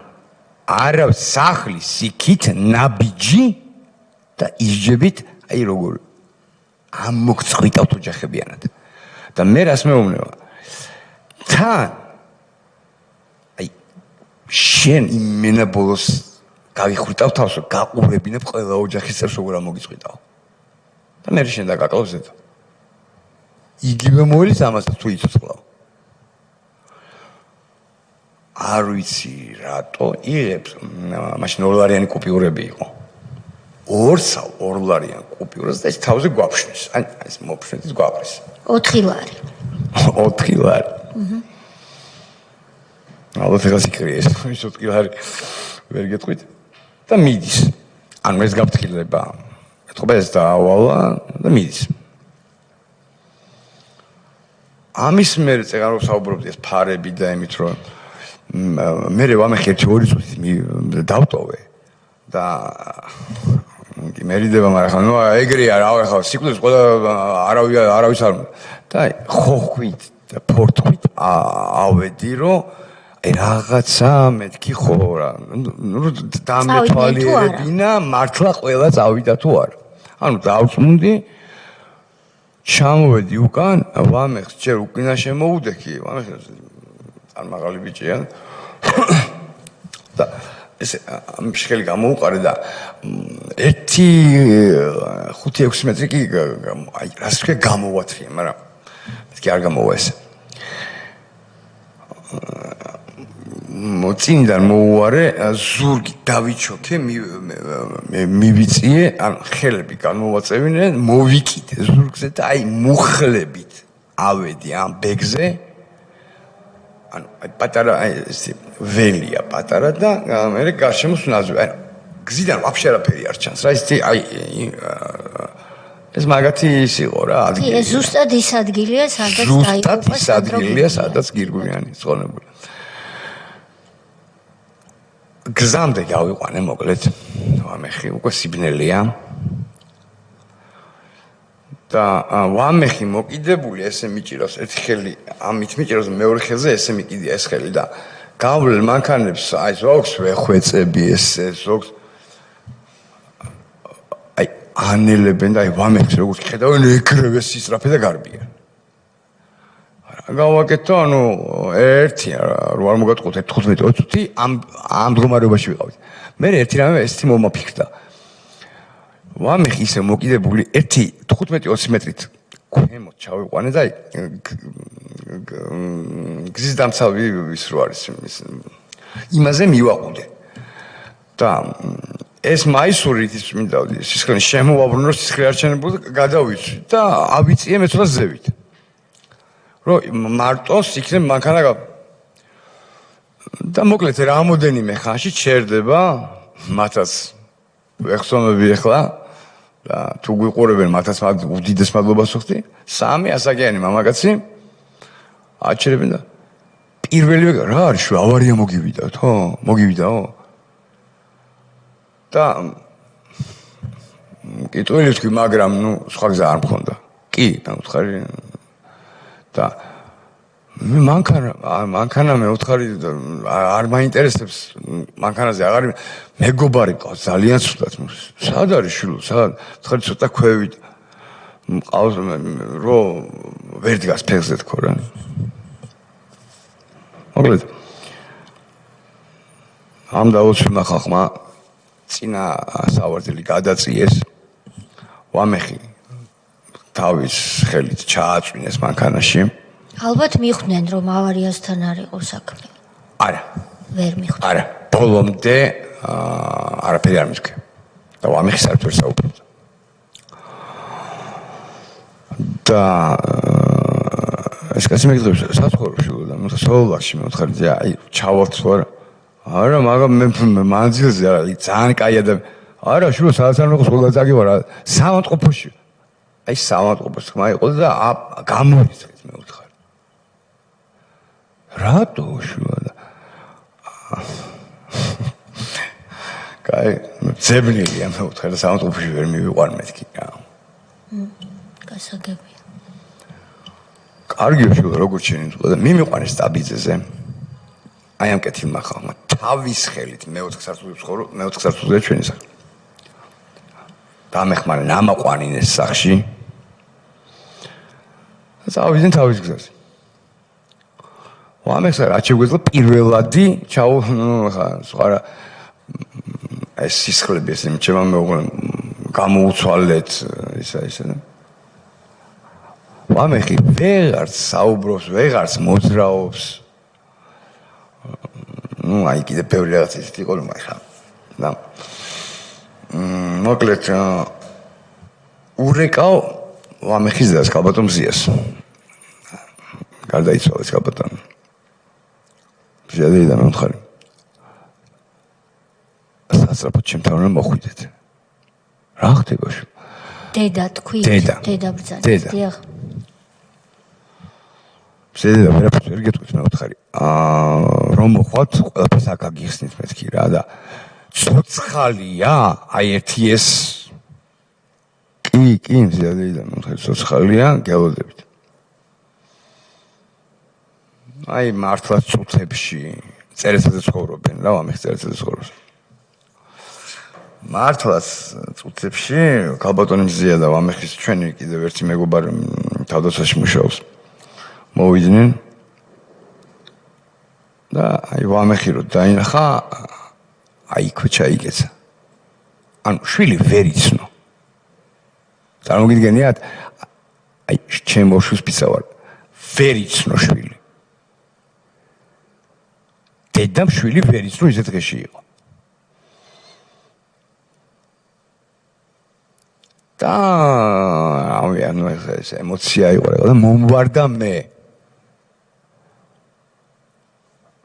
არა სახლის იქით ნაბიჯი და ისჯებით აი როგორ ამოგწყვიტავთ ოჯახებიანად და მე რას მეუბნება თან აი შენ იმენა ბოლოს გავიხრიტავ თავს რომ გაყურებინებ ყველა ოჯახის წევრს როგორ ამოგიწყვიტავ და მე შენ დაგაკლავ ზედა იგივე მოელის ამასაც თუ იცოცხლავ არ ვიცი რატო იღებს მაშინ $2 კუპიურები იყო 2 $2 კუპიურას და ეს თავზე გვაფშნის ან ეს მოფშნით გვაფრის $4 $4 ალბათ ეს იქრია ეს $4 ვერ გეტყვით და მიდის ანუ ეს გაფრთხილება ეთქობა ეს დაავალა და მიდის ამის მერე წეგან რომ საუბრობდი ეს ფარები და იმით რომ მე ვამეხი 1-2 წუთით დავტოვე და მერიდება მაგრამ ხა ნუ ეგრეა რა ხა სიკვდილს ყველა არავის არ და ხოხვით და ფორტყვით ავედი რომ აი რაღაცა მეთქი ხო რა ნუ დამეთვალიერებინა მართლა ყველა წავიდა თუ არა ანუ დავწმუნდი ჩამოვედი უკან ვამეხს ჯერ უკინა შემოუდექი ვამეხს ან მაღალი ბიჭია და ეს ამშხელი გამოუყარე და 5-6 მეტრი კი აი რას თქვი გამოვათრია მაგრამ მეთქი არ გამოვა ეს მოწინდან მოუარე ზურგი დავიჩოქე მივიწიე ან ხელები განმოვაწევინე მოვიკიდე ზურგზე და აი მუხლებით ავედი ამ ბეგზე ანუ პატარა ეს ველია პატარა და მე გარშემო სუნაზი ანუ გზიდან ვაფშე არაფერი არ ჩანს რა ის აი ეს მაგათი ის იყო რა ადგილი ეს ზუსტად ის ადგილია სადაც გირგულიანი ცხოვრებული გზამდე გავიყვანე მოკლედ ვამეხი უკვე სიბნელია და ვამეხი მოკიდებული ესე მიჭირავს ერთი ხელი ამით მიჭირავს მეორე ხელზე ესე მიკიდია ეს ხელი და გავლილ მანქანებს აი ზოგს ვეხვეწები ესე ზოგს აი ანელებენ და აი ვამეხს როგორც ხედავენ ეგრევე სისწრაფე და გარბიან გავაკეთო ანუ ერთი რო არ მოგატყუთ 15-20 წუთი ამ მდგომარეობაში ვიყავით მე ერთი რამე ესეთი მომაფიქრდა ვამეხი ისე მოკიდებული 15-20 მეტრით ქვემოთ ჩავიყვანე და გზის დამცავი ის რო არის იმაზე მივაყუდე და ეს მაისური ის მინდავდი სისხლი შემოვაბრუნო რომ სისხლი არ ჩანებოდა გადავიცვი და ავიწიე მეცოდა ზევით რომ მარტოს იქნებ მანქანა და მოკლედ რამოდენიმე ხანში ჩერდება მათაც ეხსომები ახლა და თუ გვიყურებენ მათაც უდიდეს მადლობას ვუხდი 3 ასაკიანი მამაკაცი აჩერებენ და პირველივე რა არის შუ ავარია მოგივიდაო და კიტყვილი ვთქვი მაგრამ სხვა გზა არ მქონდა კი მეუთხარი და მანქანა მეუთხარი არ მაინტერესებს მანქანაზე აღარ მეგობარი ყავს ძალიან ცუდად სად არის შვილო სად ხარ ცოტა ქვევით მყავს რო ვერ დგას ფეხზე თქო რა მოკლედ ამ დაუცვლიმა ხალხმა წინა სავარძელი გადაწიეს ვამეხი თავის ხელით ჩააწვინეს მანქანაში ალბათ მიხვდნენ რომ ავარიასთან არ იყო საქმე არა ვერ მიხვდნენ არა ბოლომდე არაფერი არ მისქე და ვამეხი საერთოდ საუბრობდა და ეს კაცი მეკითხებს საცხოვრებში და სოლაში მეუთხარი აი ჩავალთ ხო არა მაგრამ მე მანძილზე არა ძალიან კაია და არა შუა საათანო სკოლა წაგივარა სამონტყოფოში აი სამონტყოფოს ხმა იყო და გამორიცხეს მეუთხარი რატო შუა და კაი ძებნილია მეუთხარი და სამონტყოფოში ვერ მივიყვარ მეთქი გასაგებია კარგი შუა როგორ შეიძლება და მიმიყვანეს სტაბიძეზე აი ამ კეთილმა ხალხმა თავის ხელით მეოთხე სართულზე ჩვენი სახლი დამეხმარნენ ამაყვანინეს სახლში და წავიდნენ თავის გზაზე ვამეხს რა შეგვეძლო პირველადი ხა სხვა რა ეს სისხლები ესე ჩემ გამოუცვალეთ ისა ვამეხი ვეღარც საუბრობს ვეღარც მოძრაობს აი კიდე ბევრი რაღაც ისეთი იყო მაგრამ და მოკლედ ურეკავ ვამეხის და კალბატონ მზიას გარდაიცვალა ეს კალბატონი შეადეიდა მომხარი სასწრაფოდ ჩემთან უნდა მოხვიდეთ რა ხდება შუ დედა თქვი დედა ბრძანებს დიახ შეიძლება ვერაფერს ვერ გეტყვით მეუთხარი რომ მოხვათ ყველაფერს აქ აგიხსნით მეთქი რა და ცოცხალია აი ერთი ეს კი მზიადეიდა მეუთხარი ცოცხალია გელოდებით აი მართლაც წუთებში წერეთელზე ცხოვრობენ რა ვამეხ წერეთელზე ცხოვრობს მართლაც წუთებში კალბატონი მზია და ვამეხის ჩვენი კიდევ ერთი მეგობარი თავდაცვაში მუშაობს მოვიდნენ და აი ვამეხი რო დაინახა აი იქ ჩაიგეცა ანუ შვილი ვერ იცნო წარმოგიდგენიათ აი ჩემ ოშუს პიცა ვარ ვერ იცნო შვილი დედამ შვილი ვერ იცნო ისეთ დღეში იყო და ანუ ეს ემოცია იყო და მომვარდა მე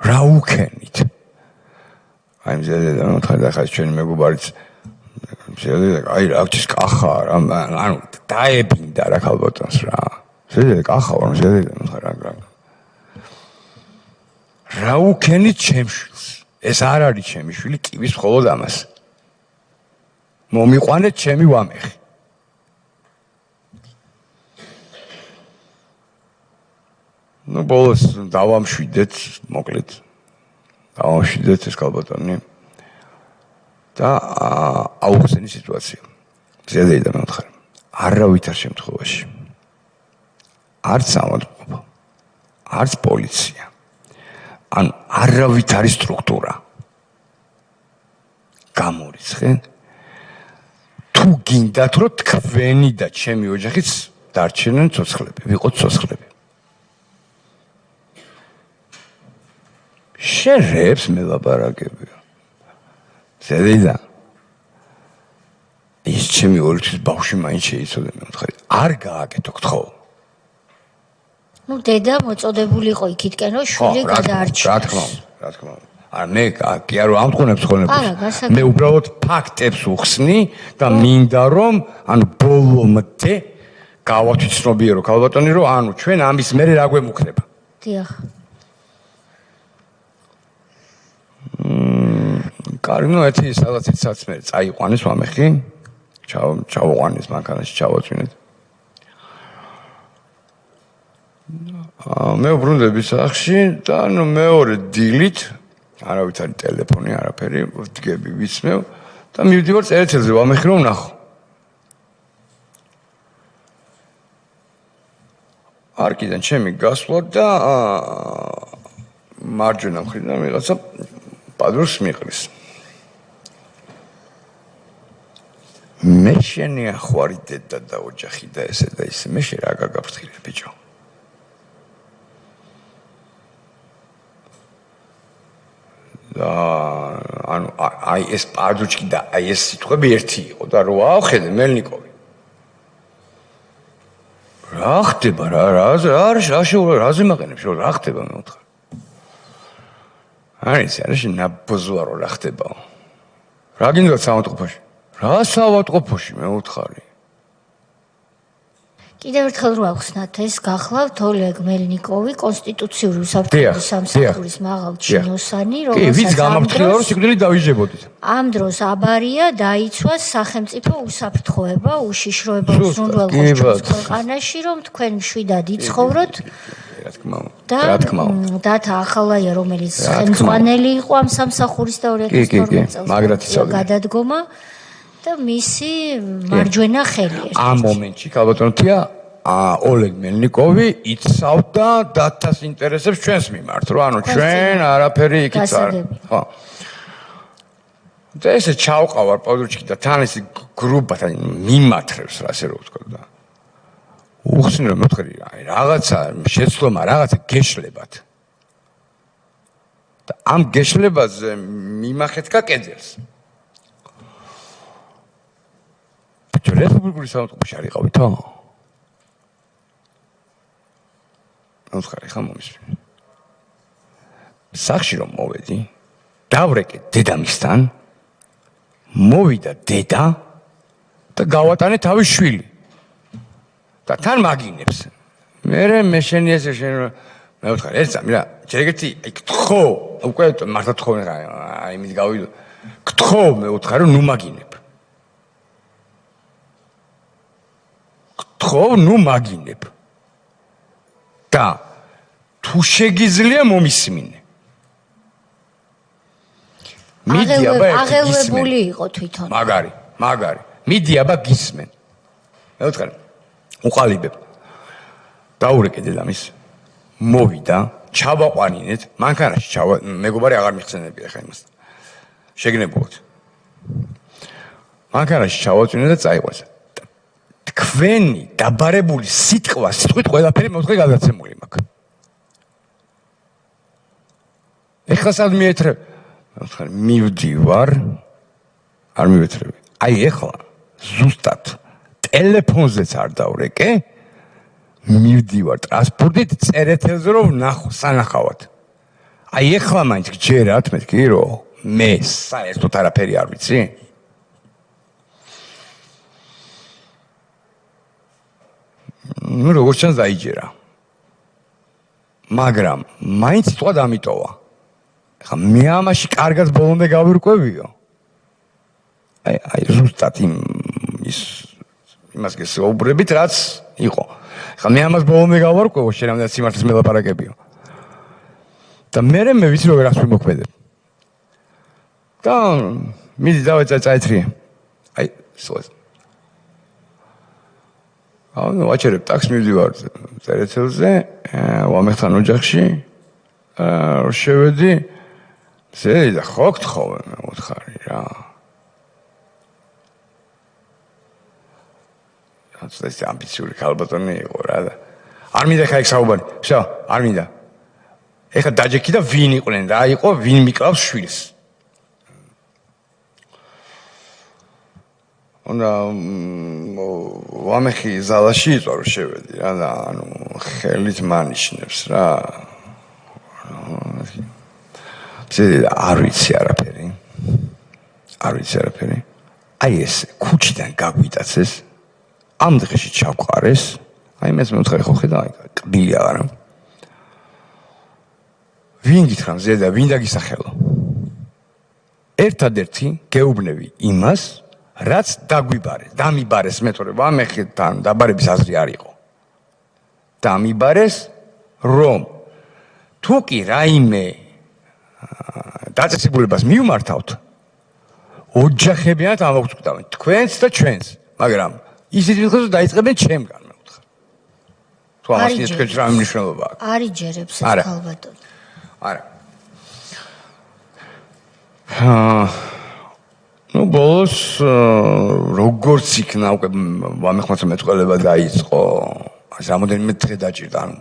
რა უქენით აი მზედა მოთხარ ხა ჩვენი მეგობარიც მზედა აი რა გჭის კახა რა ანუ დაებინდა რა ქალბატონს რა მზედა კახა ვარ მზედა მოთხარ რა უქენით ჩემშვილს ეს არ არის ჩემი შვილი კიბის მხოლოდ ამას მომიყვანეთ ჩემი ვამეხი ну ბოლოს დავამშვიდეთ მოკლედ დავამშვიდეთ ეს კალბატონი და აუხსენი სიტუაცია ზედაიდა მეუთხარი არავითარ შემთხვევაში არც სამართლობა არც პოლიცია ან არავითარი სტრუქტურა გამორიცხენ თუ გინდათ რომ თქვენი და ჩემი ოჯახიც დარჩენენ ცოცხლები ვიყოთ ცოცხლები შერებს მელაპარაკები ზედაიდა ის ჩემი ორი თვის ბავშვი მაინც შეიცოდე მე ვთქვი არ გააკეთო გთხოვ ნუ დედა მოწოდებული იყო იქითკენ რომ შვილი გადაარჩინოს. რა თქმა უნდა. არა მე კი არ ამტყუნებს ხოლმე. მე უბრალოდ ფაქტებს უხსნი და მინდა რომ ანუ ბოლომდე გავათვიცნობიერო ქალბატონი რომ ანუ ჩვენ ამის მერე რა გვემუქრება. დიახ. კარგი, ნუ ერთი სადაც საცმე წაიყვანეს ვამეხი. ჩავყვანეს მანქანაში ჩავაწვინეთ. მე ვბრუნდები სახლში და ნუ მეორე დილით არავით არის ტელეფონი, არაფერი, ვდგები, ვიცმევ და მივდივარ წერეთელზე ვამეხი რომ ვნახო. არკიდან ჩემი გასვლა და მარჯვენა მხრიდან ვიღაცა პადროს მიყრის. მე შენი ახვარი დედა და ოჯახი და ესე და ისე მე შე რა გაგაფრთხილე ბიჭო. და ანუ აი ეს პადრუჩკი და აი ეს სიტყვები ერთი იყო და რო ავხედე მელნიკოვი. რა ხდება რა ზემაყენებს რა ხდება მე ვთქვა. არის ნაბოზოა რა ხდებაო. რა გინდა საავადმყოფოში? რა საავადმყოფოში მე ვთხარი. კიდევ ერთხელ რო ახსნათ ეს გახლავთ ოლეგ მელნიკოვი კონსტიტუციური უსაფრთხოების სამსახურის მაღალ ჩინოსანი რომელსაც გამაფრთხილა რომ სიკვდილით დავიჯებოდით. ამ დროს აბარია დაიცვა სახელმწიფო უსაფრთხოება უშიშროება უზრუნველყოფს ჩვენს ქვეყანაში რომ თქვენ მშვიდად იცხოვროთ რა თქმა უნდა დათა ახალაია რომელიც ხელმძღვანელი იყო ამ სამსახურის და 2012 წელს გადადგომა და მისი მარჯვენა ხელი ამ მომენტში ქალბატონია ოლეგ მელნიკოვი იცავდა დათას ინტერესებს ჩვენს მიმართ რომ ანუ ჩვენ არაფერი იქით არ ხო და ესე ჩავყავარ პოდრუჩკი და თან ეს გრუპად მიმართრებს ასე რომ ვთქვა და უხსნი რომ მეთქრი აი რაღაცა შეცდომა რაღაცა გეშლებათ და ამ გეშლებაზე მიმახეთკა კედელს რესპუბლიკური საავადმყოფოში არ იყავითო? ხა მომისმენ. სახლში რომ მოვედი, დავრეკე დედამისთან, მოვიდა დედა და გავატანე თავის შვილი. და თან მაგინებს. მე შენი ესე შენ მე ვთქარი, ეს ამირა, ჯერეგეთი კითხო, უკვე მართლა თხოვე აი იმით გავიდო. კითხო მე ვთქარი, ნუ მაგინებ. ხო ნუ მაგინებ და თუ შეგიძლია მომისმინე მიდი აბა აღელვებული იყო თვითონ მაგარი მიდი აბა გისმენ მე ვთქარი უყალიბებ დაურეკე დედამის მოვიდა ჩავაყვანინეთ მანქანაში მეგობარი აღარ მიხსენებია ხა იმას შეგნებულად მანქანაში ჩავაწვინე და წაიყვანე თქვენი დაბარებული სიტყვით ყველაფერი მოთხე გადაცემული მაქვს. ეხლა სად მიეთრებ? ვთქარი მივდივარ არ მივეთრები. აი ეხლა ზუსტად ტელეფონზეც არ დავრეკე მივდივარ ტრანსპორტით წერეთელზე რომ ვნახო სანახავად. აი ეხლა მაინც გჯერათ მეთქი რომ მე საერთოდ არაფერი არ ვიცი? ნუ როგორც ჩანს დაიჯერა. მაგრამ მაინც სიტყვა დამიტოვა. ხა მე ამაში კარგად ბოლომდე გავირკვევიო. აი ზუსტად იმას გესაუბრებით რაც იყო. ხა მე ამას ბოლომდე გავარკვევო, შენამდე სიმართლეს მელაპარაკებიო. და მე ვიცი რომ რას მიმოქმედებ. და მიდი წაეცრიე. აი სწორედ ანუ ვაჩერებ ტაქსს მივდივარ წერეთელზე ვამეხთან ოჯახში შევედი ზედა ხო გთხოვე მე უთხარი რა ეს ამბიციური ქალბატონი იყო რა და არ მინდა ხა იქ საუბარი ვსა არ მინდა ეხა დაჯექი და ვინ იყვნენ რა იყო ვინ მიყავს შვილს უნდა ვამეხი ზალაში იწვა რომ შევედი რა და ანუ ხელით მანიშნებს რა არ ვიცი არაფერი აი ეს ქუჩიდან გაგვიტაცეს ამ დღეში ჩავყარეს აი მეც მეუთხარი ხო ხედავ აი კბილი აღარა ვინ გითხრა მზე და ვინ დაგისახელო ერთადერთი გეუბნები იმას რაც დამიბარეს მეტყველე ვამეხიდან დაბარების აზრი არ იყო დამიბარეს რომ თუ კი რაიმე დაწესებულებას მივმართავთ ოჯახებიანად ამოგწყვეტავენ თქვენს და ჩვენს მაგრამ ისეთ მიხოს დაიწყებენ ჩემგან მე ვთქვა თუ ამას თქვენ რა მნიშვნელობა აქვს არ იჯერებს ეს ქალბატონი არა ну ბოლოს როგორც იქნა უკვე ვამეხმაცა მეტყველება დაიწყო რამოდენიმე დღე დაჭირდა ანუ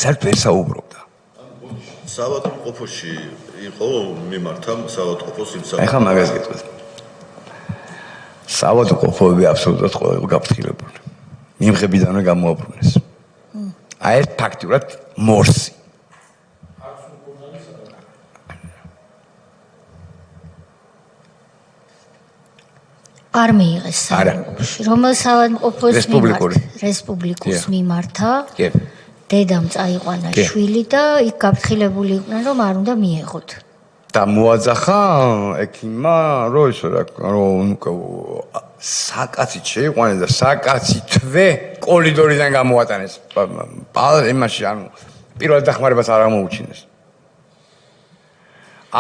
საერთოდ ვერ საუბრობდა საავადმყოფოში იყო მიმართა საავადმყოფოს იმ საქმეს ეხლა მაგას გეტყვით საავადმყოფოები აბსოლუტურად ყველა იყო გაფრთხილებული მიმღებიდანვე გამოაბრუნეს აი ეს ფაქტურად მორსი არ მიიღეს საავადმყოფოში რომელ საავადმყოფოს რესპუბლიკოს მიმართა დედამ წაიყვანა შვილი და იქ გაფრთხილებული იყვნენ რომ არ უნდა მიეღოთ და მოაძახა ექიმმა რომ ისო რომ საკაცით შეიყვანეს და საკაცითვე კორიდორიდან გამოატანეს იმაში ანუ პირველ დახმარებას არ ამოუჩინეს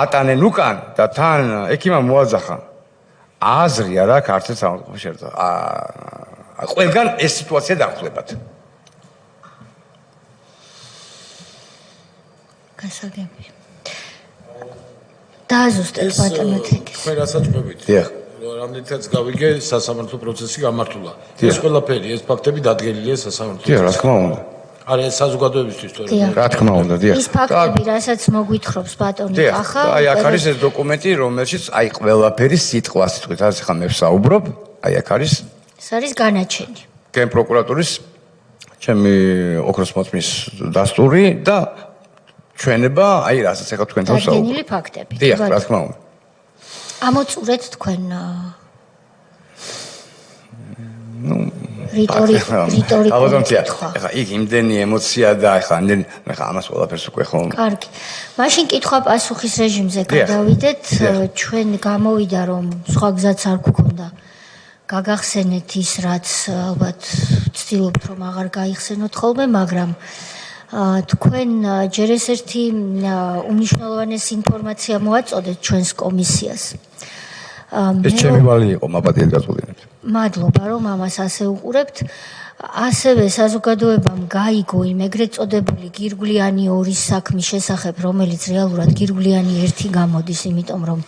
ატანენ უკან და თან ექიმმა მოაძახა აზრი არ აქვს არც საავადმყოფოში ერთად ყველგან ეს სიტუაცია დახვდებათ გასაგები დააზუსტეთ ბატონო თეკეს თქვენ რასაც ყვებით რამდენიც გავიგე სასამართლო პროცესი გამართულა ეს ყველაფერი ეს ფაქტები დადგენილია სასამართლო რა თქმა უნდა არა ეს საზოგადოებისთვის თორე რა თქმა უნდა ის ფაქტები რასაც მოგვითხრობს ბატონი ახლა აი აქ არის ეს დოკუმენტი რომელშიც აი ყველაფერი სიტყვასიტყვით ასე ხა მე ვსაუბრობ აი აქ არის ეს არის განაჩენი გენ პროკურატურის ჩემი ოქროს მოწმის დასტური და ჩვენება აი რასაც ახლა თქვენთან ვსაუბრობ დადგენილი ფაქტები დიახ რა თქმა უნდა ამოწურეთ თქვენ რიტორიკა ახლა იქ იმდენი ემოცია და ახლა ამას ყველაფერს უკვე ხომ კარგი მაშინ კითხვა-პასუხის რეჟიმზე გადავიდეთ ჩვენ გამოვიდა რომ სხვა გზაც არ გქონდა გაგახსენეთ ის რაც ალბათ ვცდილობთ რომ აღარ გაიხსენოთ ხოლმე მაგრამ თქვენ ჯერ ერთი უმნიშვნელოვანესი ინფორმაცია მოაწოდეთ ჩვენს კომისიას ეს ჩემი ვალი იყო მაპატიეთ გაწოდებით მადლობა რომ ამას ასე უყურებთ ასევე საზოგადოებამ გაიგო იმ ეგრეთ წოდებული გირგვლიანი 2 საქმის შესახებ რომელიც რეალურად გირგვლიანი 1 გამოდის იმიტომ რომ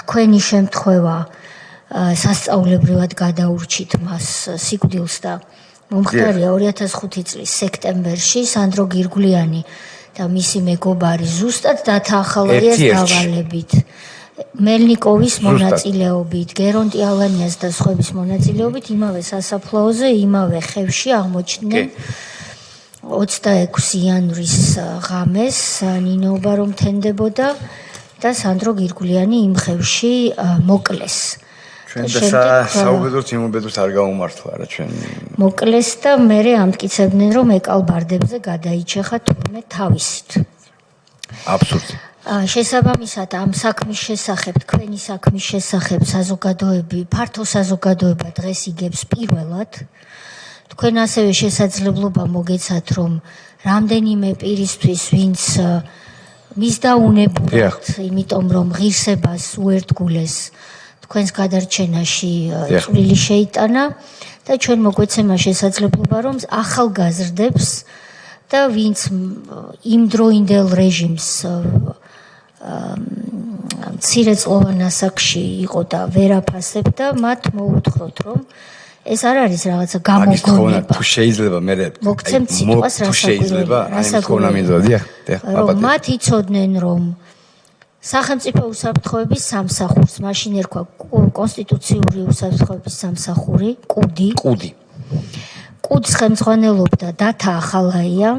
თქვენი შემთხვევა სასწაულებრივად გადაურჩით მას სიკვდილს და მომხდარია 2005 წლის სექტემბერში სანდრო გირგვლიანი და მისი მეგობარი ზუსტად დათანხმდათ დავალებით მელნიკოვის მონაწილეობით, გერონტი ალანიას და სხვების მონაწილეობით იმავე სასაფლაოზე, იმავე ხევში აღმოჩნდნენ 26 იანვრის ღამეს ნინოობა რომ თენდებოდა და სანდრო გირგვლიანი იმ ხევში მოკლეს. ჩვენ და საუბედურთ იმუბედურთ არ გაუმართლა რა ჩვენ. მოკლეს და მერე ამტკიცებდნენ რომ ეკალბარდებზე გადაიჩეხა თურმე თავისით. აბსურდი. შესაბამისად ამ საქმის შესახებ, თქვენი საქმის შესახებ საზოგადოები, ფართო საზოგადოება დღეს იგებს პირველად. თქვენ ასევე შესაძლებლობა მოგეცათ რომ რამდენიმე პირისთვის ვინც მისდა უნებურად, იმიტომ რომ ღირსებას უერთგულეს თქვენს გადარჩენაში წვლილი შეიტანა და ჩვენ მოგვეცემა შესაძლებლობა რომ ახალგაზრდებს და ვინც იმდროინდელ რეჟიმს მცირეწლოვან ასაკში იყო და ვერ აფასებდა, მათ მოუთხროთ რომ ეს არ არის რაღაცა გამოგონება. თუ შეიძლება მე მოგცემთ სიტყვას შეიძლება, აი მქონა მინდოდა, დიახ, რომ მათ იცოდნენ რომ სახელმწიფო უსაფრთხოების სამსახურს, მაშინ ერქვა კონსტიტუციური უსაფრთხოების სამსახური, კუდი. კუდს ხელმძღვანელობდა დათა ახალაია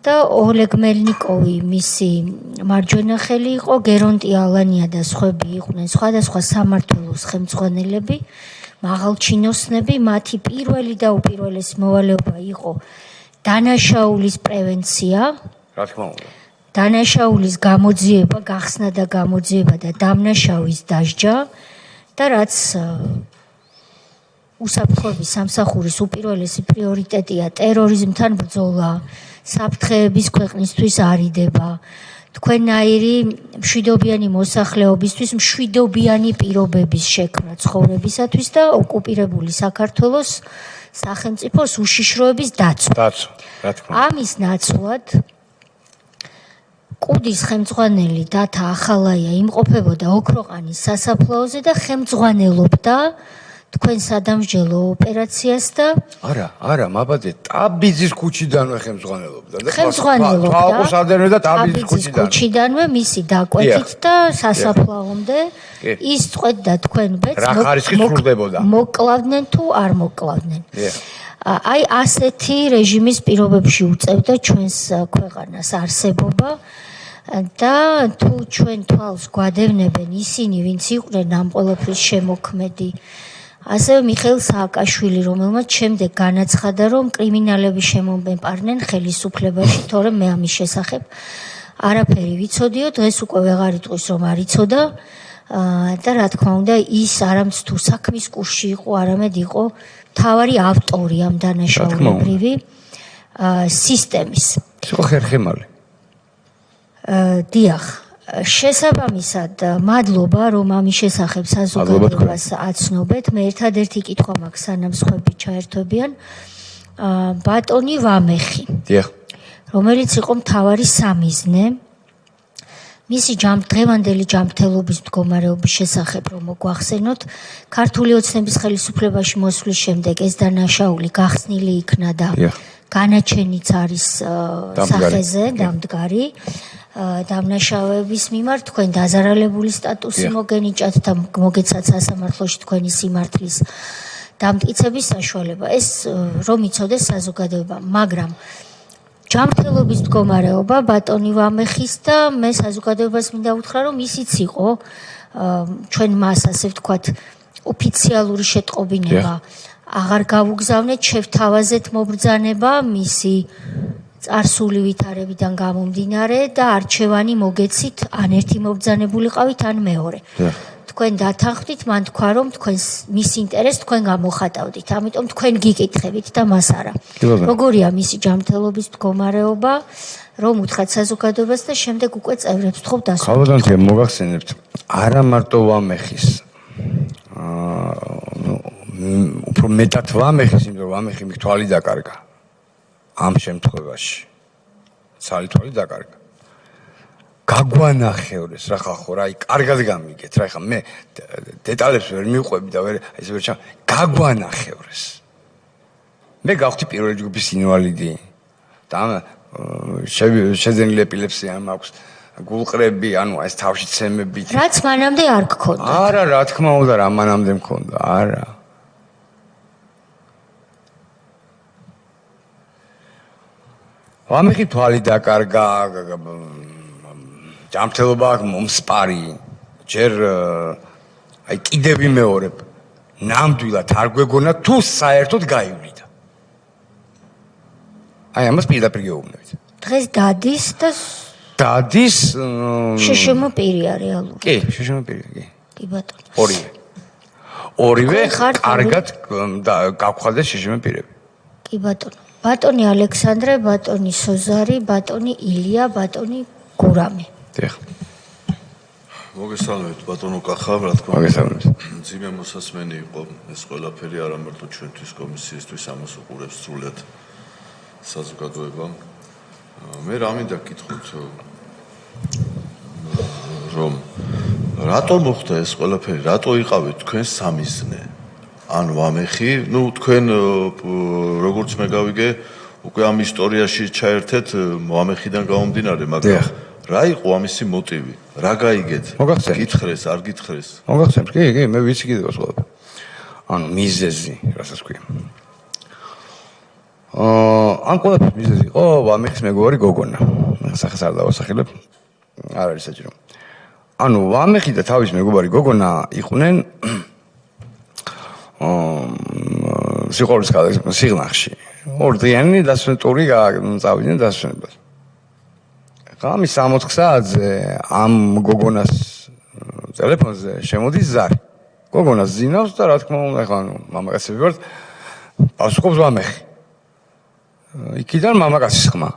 და ოლეგ მელნიკოვი მისი მარჯვენა ხელი იყო, გერონტი ალანია და სხვები იყვნენ სხვადასხვა სამმართველოს ხელმძღვანელები, მაღალჩინოსნები, მათი პირველი და უპირველესი მოვალეობა იყო დანაშაულის პრევენცია, რა თქმა უნდა. დანაშაულის გამოძიება, გახსნა და გამოძიება და დამნაშავის დასჯა და რაც უსაფრთხოების სამსახურის უპირველესი პრიორიტეტია ტერორიზმთან ბრძოლა, საფრთხეების ქვეყნისთვის არიდება, თქვენნაირი მშვიდობიანი მოსახლეობისთვის მშვიდობიანი პირობების შექმნა ცხოვრებისათვის და ოკუპირებული საქართველოს სახელმწიფოს უშიშროების დაცვა. რა თქმა უნდა. ამის ნაცვლად კუდის ხელმძღვანელი დათა ახალაია იმყოფებოდა ოქროყანის სასაფლაოზე და ხელმძღვანელობდა თქვენ სადამსჯელო ოპერაციას და არა, მაბადე, ტაბიძის ქუჩიდანვე ხელმძღვანელობდა და ხელმძღვანელობდა და ტაბიძის ქუჩიდანვე მისი დაკვეთით და სასაფლაომდე ის წყვეტდა თქვენ ბედს მოკლავდნენ თუ არ მოკლავდნენ. აი ასეთი რეჟიმის პირობებში უწევდა ჩვენს ქვეყანას არსებობა და თუ ჩვენ თვალს გვადევნებენ ისინი, ვინც იყვნენ ამ ყველაფრის შემოქმედი, ასევე მიხეილ სააკაშვილი, რომელმაც შემდეგ განაცხადა, რომ კრიმინალები შემომეპარნენ ხელისუფლებაში, თორემ მე ამის შესახებ არაფერი ვიცოდიო, დღეს უკვე ვეღარ იტყვის, რომ არ იცოდა და რა თქმა უნდა, ის არამც თუ საქმის კურსში იყო, არამედ იყო მთავარი ავტორი ამ დანაშაულებრივი სისტემის. იყო ხერხემალი. დიახ, შესაბამისად, მადლობა, რომ ამის შესახებ საზოგადოებას აცნობეთ. მე ერთადერთი კითხვა მაქვს, სანამ სხვები ჩაერთვებიან, ბატონი ვამეხი. დიახ. რომელიც იყო მთავარი სამიზნე მისი დღევანდელი ჯანმრთელობის მდგომარეობის შესახებ რომ მოგვახსენოთ, ქართული ოცნების ხელისუფლებაში მოსვლის შემდეგ ეს დანაშაული გახსნილი იქნა და განაჩენიც არის სახეზე დამდგარი. დამნაშავეების მიმართ თქვენ დაზარალებული სტატუსი მოგენიჭათ და მოგეცათ სასამართლოში თქვენი სიმართლის დამტკიცების საშუალება. ეს რომ იცოდეს საზოგადოება, მაგრამ ჯანმრთელობის მდგომარეობა ბატონი ვამეხის და მე საზოგადოებას მინდა უთხრა, რომ ისიც იყო ჩვენ მას ასე ვთქვათ ოფიციალური შეტყობინება აღარ გავუგზავნეთ, შევთავაზეთ მობრძანება მისი წარსული ვითარებიდან გამომდინარე და არჩევანი მოგეცით, ან ერთი მობრძანებულიყავით, ან მეორე. თქვენ დათანხმდით, მან თქვა, რომ თქვენს მის ინტერესს თქვენ გამოხატავდით, ამიტომ თქვენ გიკითხებით და მას არა. როგორია მისი ჯანმრთელობის მდგომარეობა, რომ უთხრათ საზოგადოებას და შემდეგ უკვე წევრებს თხოვთ დასვენებთ. ხალხო, მოგახსენებთ, არა მარტო ვამეხის. უფრო მეტად ვამეხის, იმიტომ რომ ვამეხი მის თვალი დაკარგა. ამ შემთხვევაში ცალი თვალი დაკარგა. გაგვანახევრეს რა ხალხო, რა, კარგად გამიგეთ, რა, ხა მე დეტალებს ვერ მივყვები და ვერ ესე ვერ გაგვანახევრეს. მე გავხდი პირველი ჯგუფის ინვალიდი და შეძენილი ეპილეფსია მაქვს, გულყრები, ანუ ეს თავში ცემები. რაც მანამდე არ გქონდა. არა, რა თქმა უნდა, რა მანამდე მქონდა, არა. ვამეხი თვალი დაკარგა, ჯანმრთელობა მომსპარი, ჯერ აი კიდევ ვიმეორებ, ნამდვილად არ გვეგონა თუ საერთოდ გაივლიდა. აი ამას პირდაპირ გეუბნებით. დღეს დადის და დადის შეშმო პირია რეალურად. კი, შეშმო პირია, კი. კი ბატონო. ორივე კარგად გავხვალეს შეშმო პირები. კი ბატონო. ბატონი ალექსანდრე, ბატონი სოზარი, ბატონი ილია, ბატონი გურამი. დიახ. მოგესალმებით ბატონო კახა, რა თქმა უნდა. მოგესალმებით. ძიმე მოსასმენი იყო ეს ყველაფერი არა მარტო ჩვენთვის კომისიისთვის, ამას უყურებს სრულად საზოგადოებამ. მე რა მინდა გკითხოთ, რომ რატო მოხდა ეს ყველაფერი, რატო იყავით თქვენ სამიზნე? ან ვამეხი, თქვენ როგორც მე გავიგე, უკვე ამ ისტორიაში ჩაერთეთ ვამეხიდან გამომდინარე, მაგრამ რა იყო ამისი მოტივი? რა გაიგეთ? მოგახსენეთ. გითხრეს, არ გითხრეს? მოგახსენთ, კი, მე ვიცი კიდევ სხვა. ანუ მიზეზი, რასაც ქვია. ამ ყველაფრის მიზეზი იყო ვამეხის მეგობარი გოგონა. სახეს არ დავასახელებ. არ არის საჭირო. ანუ ვამეხი და თავის მეგობარი გოგონა იყვნენ სიყვარულის სიღნაღში. ორდიანი დასვენტური წავიდნენ დასვენებას. ხამი 60 საათზე ამ გოგონას ტელეფონზე შემოდის ზარი. გოგონას ზინავს და რა თქმა უნდა, ხა მამაკაცები ვართ, პასუხობს ვამეხი. იქიდან მამაკაცის ხმა.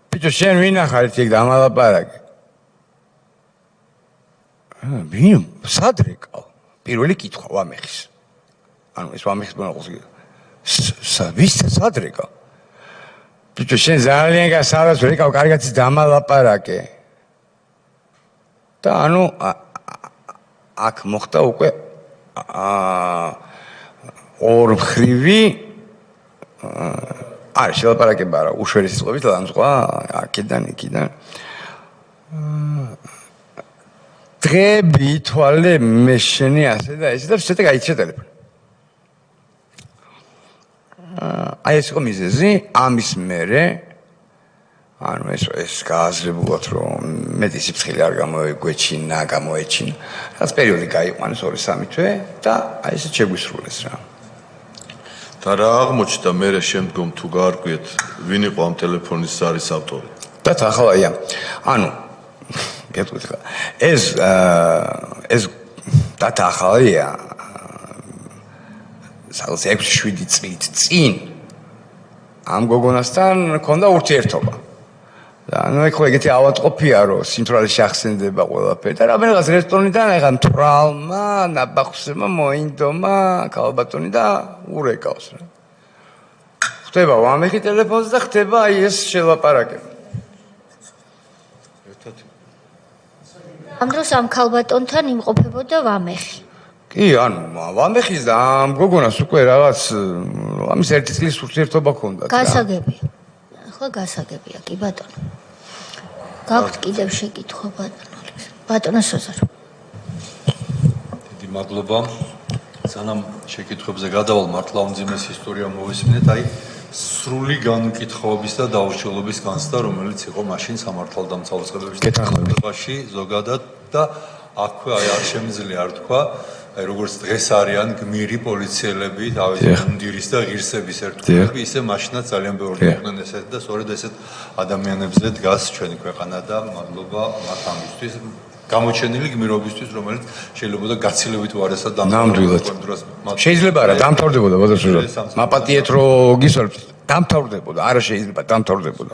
ბიჭო, შენ ვინ ახარ იქ დამალაპარაკე? ვინ? სადრეკავ? პირველი კითხვა ვამეხის. ანუ ეს ვამეხის მონაყოლს. ვის სადრეკავ? ბიჭო, შენ ძალიან გასავალს ვერიკავ, კარგად დამალაპარაკე. და ანუ აქ მოხდა უკვე ორმხრივი არის შელაპარაკება რა, უშვერესი სიტყვებით ლანძღვა აქედან იქიდან. დღეები, თვალე, მე შენი ასე და ესე და შედეგი გაიჩნდა ტელეფონი. აი ეს იყო მიზეზი, ამის მერე ანუ ეს გააზრებულად რომ მეტი სიფრთხილე არ გამოეგვეჩინა, გამოეჩინა. რაც პერიოდი გაიყვანეს 2-3 თვე და აი ესე შეგვისრულეს რა. და რა აღმოჩნდა მერე შემდგომ თუ გაარკვიეთ ვინ იყო ამ ტელეფონის ზარის ავტორი? და ახალია. ანუ გეტყვით ხა. ეს დატა ახალია. სადაც 6-7 წლით წინ ამ გოგონასთან ქონდა ურთიერთობა. და ანუ ხო ეგეთი ავადმყოფია რომ სიმთვრალე შეახსენდება ყველაფერი და რამენიღაც რესტორნიდან ეხა მთვრალმა ნაბახუსებმა მოინდომა ქალბატონი და ურეკავს რა. ხდება ვამეხი ტელეფონზე და ხდება აი ეს შელაპარაკება. ამ დროს ამ ქალბატონთან იმყოფებოდა ვამეხი. კი, ანუ ვამეხის და ამ გოგონას უკვე რაღაც ამის ერთი წლის ურთიერთობა ჰქონდათ. გასაგებია. ახლა გასაგებია, კი ბატონო. გაქვთ კიდევ შეკითხვა ბატონო სოზარო. დიდი მადლობა. სანამ შეკითხვებზე გადავალ, მართლა უმძიმეს ისტორია მოვისმინეთ, აი სრული განკითხაობის და დაურჩევლობის განცდა, რომელიც იყო მაშინ სამართალდამცავებაში ზოგადად და აქვე აი არ შემიძლია არ თქვა, აი როგორც დღეს არიან გმირი პოლიციელები, თავისი მუნდირის და ღირსების ერთგულები, ისე მაშინაც ძალიან ბევრი იყვნენ ესეთ და სწორედ ესეთ ადამიანებზე დგას ჩვენი ქვეყანა და მადლობა მათ ამისთვის. გამოჩენილი გმირობისთვის, რომელიც შეიძლება გაცილებით უარესად დამთავრდებოდა. შეიძლება არა დამთავრდებოდა, ბოდოშურო. მაპატიეთ რომ გისურვებთ, დამთავრდებოდა, არა შეიძლება დამთავრდებოდა.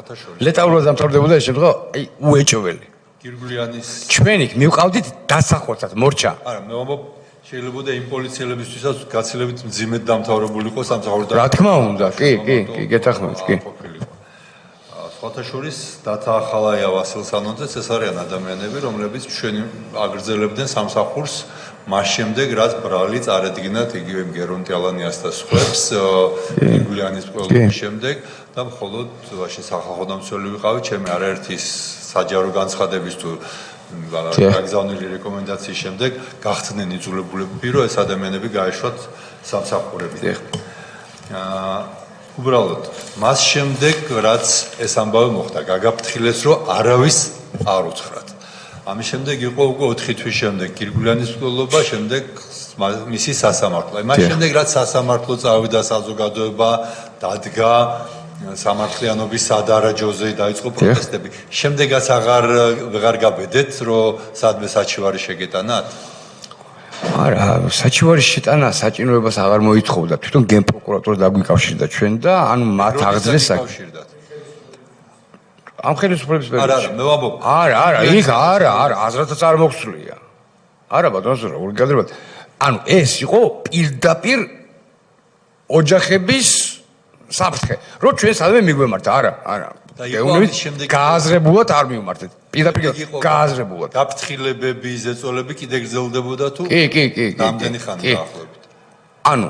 ლეტალურად დამთავრდებოდა ეს შემთხვევა, აი უეჭველი. გირგულიანის ჩვენ იქ მივყავდით დასახოცად მორჩა. არა, მე ვამბობ შეიძლება იმ პოლიციელებისთვისაც გაცილებით მძიმედ დამთავრებული იყო სამსახური. რა თქმა უნდა, კი, გეთახმებით, კი. სხვათა შორის დათა ახალაია ვასილ სანონძეც ეს არიან ადამიანები, რომლებიც ჩვენი აგრძელებდნენ სამსახურს მას შემდეგ, რაც ბრალი წარედგინათ იგივე გერონტი ალანიას და სხვებს გირგულიანის პრობლემის შემდეგ და მხოლოდ ვაში სახალხო დამცველი ვიყავი, ჩემი არაერთი საჯარო განცხადების თუ გაგზავნილი რეკომენდაციის შემდეგ გახდნენ იძულებულები, რომ ეს ადამიანები გაეშვათ სამსახურებიდან. უბრალოდ მას შემდეგ რაც ეს ამბავი მოხდა, გაგაფრთხილეს რომ არავის არ უთხრათ. ამის შემდეგ იყო უკვე 4 თვის შემდეგ გირგულიანის მკვლელობა, შემდეგ მისი სასამართლო. მას შემდეგ რაც სასამართლო წავიდა საზოგადოება, დადგა სამართლიანობის სადარაჯოზე დაიწყო პროტესტები. შემდეგაც აღარ გაბედეთ, რომ სადმე საჩივარი შეგეტანათ? არა, საჩივარის შეტანა საჭიროებას აღარ მოითხოვდა. თვითონ გენპროკურატურა დაგვიკავშირდა ჩვენ და ანუ მათ აღძრეს საკავშირდათ. ამ ხელისუფლების პერიოდში. არა, მე ვამბობ. არა, იქ არა, აზრათაც არ მოხსულია. არა, ბატონო, როგორ გადადებათ? ანუ ეს იყო პირდაპირ ოჯახების საფრთხე. რო ჩვენ სადმე მიგვემართა, არა. გეუბნებით, გააზრებულად არ მივმართეთ. პირდაპირ გააზრებულად. გაფრთხილებები, ზეწოლები კიდე გრძელდებოდა თუ? კი. რამდენი ხანი დაახლოებით? ანუ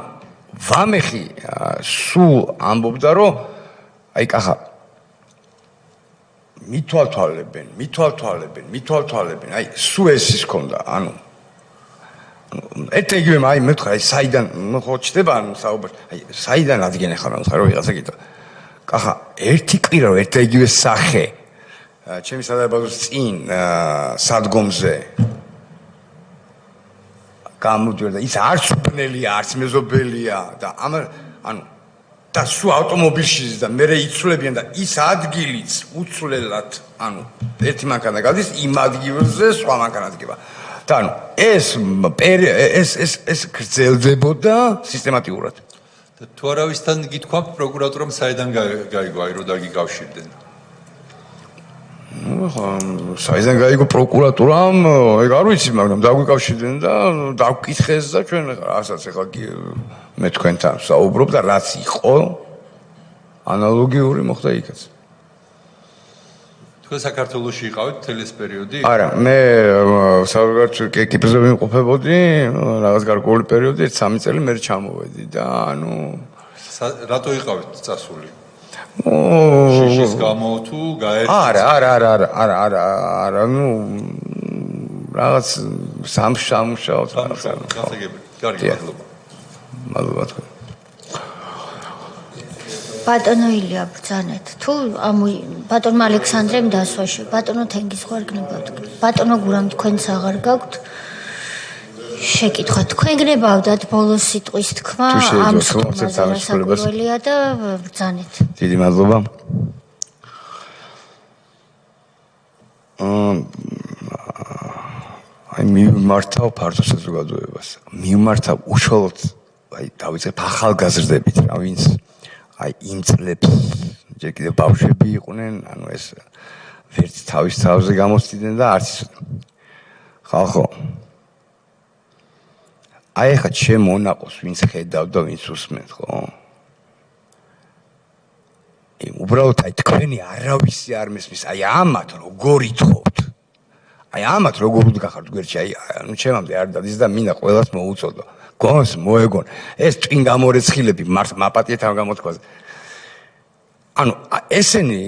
ვამეხი სულ ამბობდა, რომ აი კახა მithვალთვალებენ, აი სულ ეს ის ქონდა, ანუ ეთეგივე აი მე ვთქვა, აი საიდან ხო ჩდება ანუ საუბარი, აი საიდან ადგენენ ხარ ანუ ხარო ვიღაცა გიტო. კახა, ერთი კვირა რომ ეთეგივე სახე ჩემი სადაბადოს წინ სადგომზე გამოდიოდა და ის არც უპნელია, არც მეზობელია და ანუ და სულ ავტომობილში და მე იცვლებიან და ის ადგილიც უცვლელად ანუ ერთი მანქანა გადის იმ ადგილზე სხვა მანქანა დგება და ანუ ეს გრძელდებოდა სისტემატიურად და თუ არავისთან გითქვამთ პროკურატურამ საიდან გაიგო აი რომ დაგიკავშირდნენ საიდან გაიგო პროკურატურამ ეგ არ ვიცი მაგრამ დაგვიკავშირდნენ და დავკითხეს და ჩვენ რასაც ეხლა მე თქვენთან საუბრობ და რაც იყო ანალოგიური მოხდა იქაც თქვენ საქართველოში იყავით მთელი ეს პერიოდი? არა, მე საერთოდ ეკიპზე ვიმყოფებოდი, რაღაც გარკვეული პერიოდი, 3 წელი მე ჩამოვედი და ანუ რატო იყავით წასული? შიშის გამო თუ გაერთიანდა? არა, ну რაღაც სამშაბათს გასაგები. კარგი, მადლობა. მადლობა თქვენ. ბატონო ილია ბრძანეთ თუ ბატონმა ალექსანდრემ დასვაში ბატონო თენგის ხوارგნებავთ ბატონო გურამ თქვენც აღარ გაქვთ შეკითხვა თქვენ გნებავდათ ბოლოს სიტყვის თქმა ამ საკურველია და ბრძანეთ დიდი მადლობა აი მიმართავ ფართო საზოგადოებას მიმართავ უშუალოდ აი დავიწყებ ახალგაზრდებით რა ვინც აი იმ წლებს ჯერ კიდევ ბავშვები იყვნენ, ანუ ეს ვერც თავის თავზე გამოსცდნენ და არც ხალხო. აი ხა ჩემ მონაყოს ვინც ხედავ და ვინც უსმენთ, ხო? უბრალოდ აი თქვენი არავისი არ მესმის, აი ამათ როგორ ითხოვთ. აი ამათ როგორ უდგახართ გვერდში, აი ანუ ჩემამდე არ დადის და მინდა ყველას მოუწოდო. გონს მოეგონ ეს ტვინ გამორეცხილები მაპატიეთ ამ გამოთქვაზე ანუ ესენი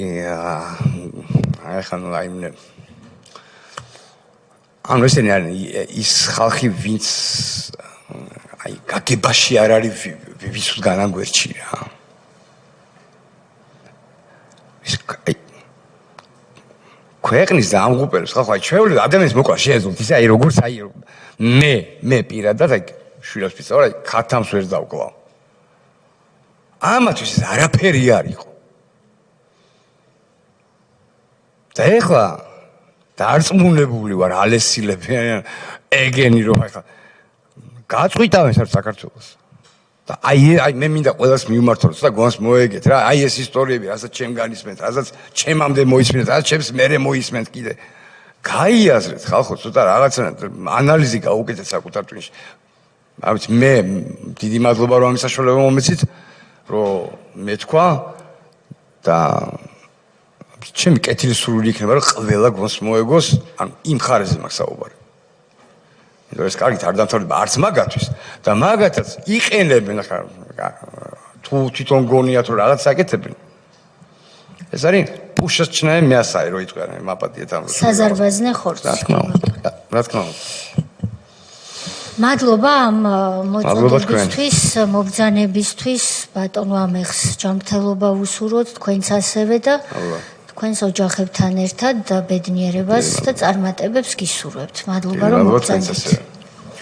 ანუ ესენი არის ის ხალხი ვინც აი გაგებაში არ არის ვისუდგან ამ გვერდში რა ის აი ქვეყნის და ამღუპელებს ხალხო აი ჩვეული ადამიანის მოკლა შეეძლოთ ისე აი როგორც აი მე პირადად აი შვილებს ვისწავლა, ქათამს ვერ დავკლავ. ამათვის არაფერი არ იყო. და ეხლა დარწმუნებული ვარ ალესილებიან ეგენი რომ ეხლა გაწყვიტავენ საქართველოს. და აი მე მინდა ყველას მივმართოთ და გვანს მოეგეთ რა. აი ეს ისტორიები, რასაც ჩემ განისმენთ, რასაც ჩემამდე მოისმენთ, რასაც ჩემს მერე მოისმენთ კიდე. გაიაზრეთ ხალხო, ცოტა რაღაცა ანალიზი გაუკეთეთ საკუთარ ტვინში. ამით მე დიდი მადლობა რომ ამის საშუალება მომეცით რომ მეთქვა და ჩემი კეთილი სურვილი იქნება რომ ყველა გვანს მოეგოს ანუ იმ ხარეზე მაქვს საუბარი იმიტომ ეს კარგით არ დამთავრდება არც მაგათვის და მაგათაც იყენებენ ახლა თუ თვითონ გონიათ რომ რაღაც აკეთებენ ეს არის პუშას ჩნაე მეასაი რო იტყვიან მაპატიეთ ამ საზარბაზნე ხორცი რა თქმა უნდა მადლობა ამ მოწოდებისთვის, მობრძანებისთვის, ბატონო ამეხს ჯანმრთელობა ვუსურვოთ თქვენც ასევე და თქვენს ოჯახებთან ერთად და ბედნიერებას და წარმატებებს გისურვებთ. მადლობა რომ მობრძანეთ.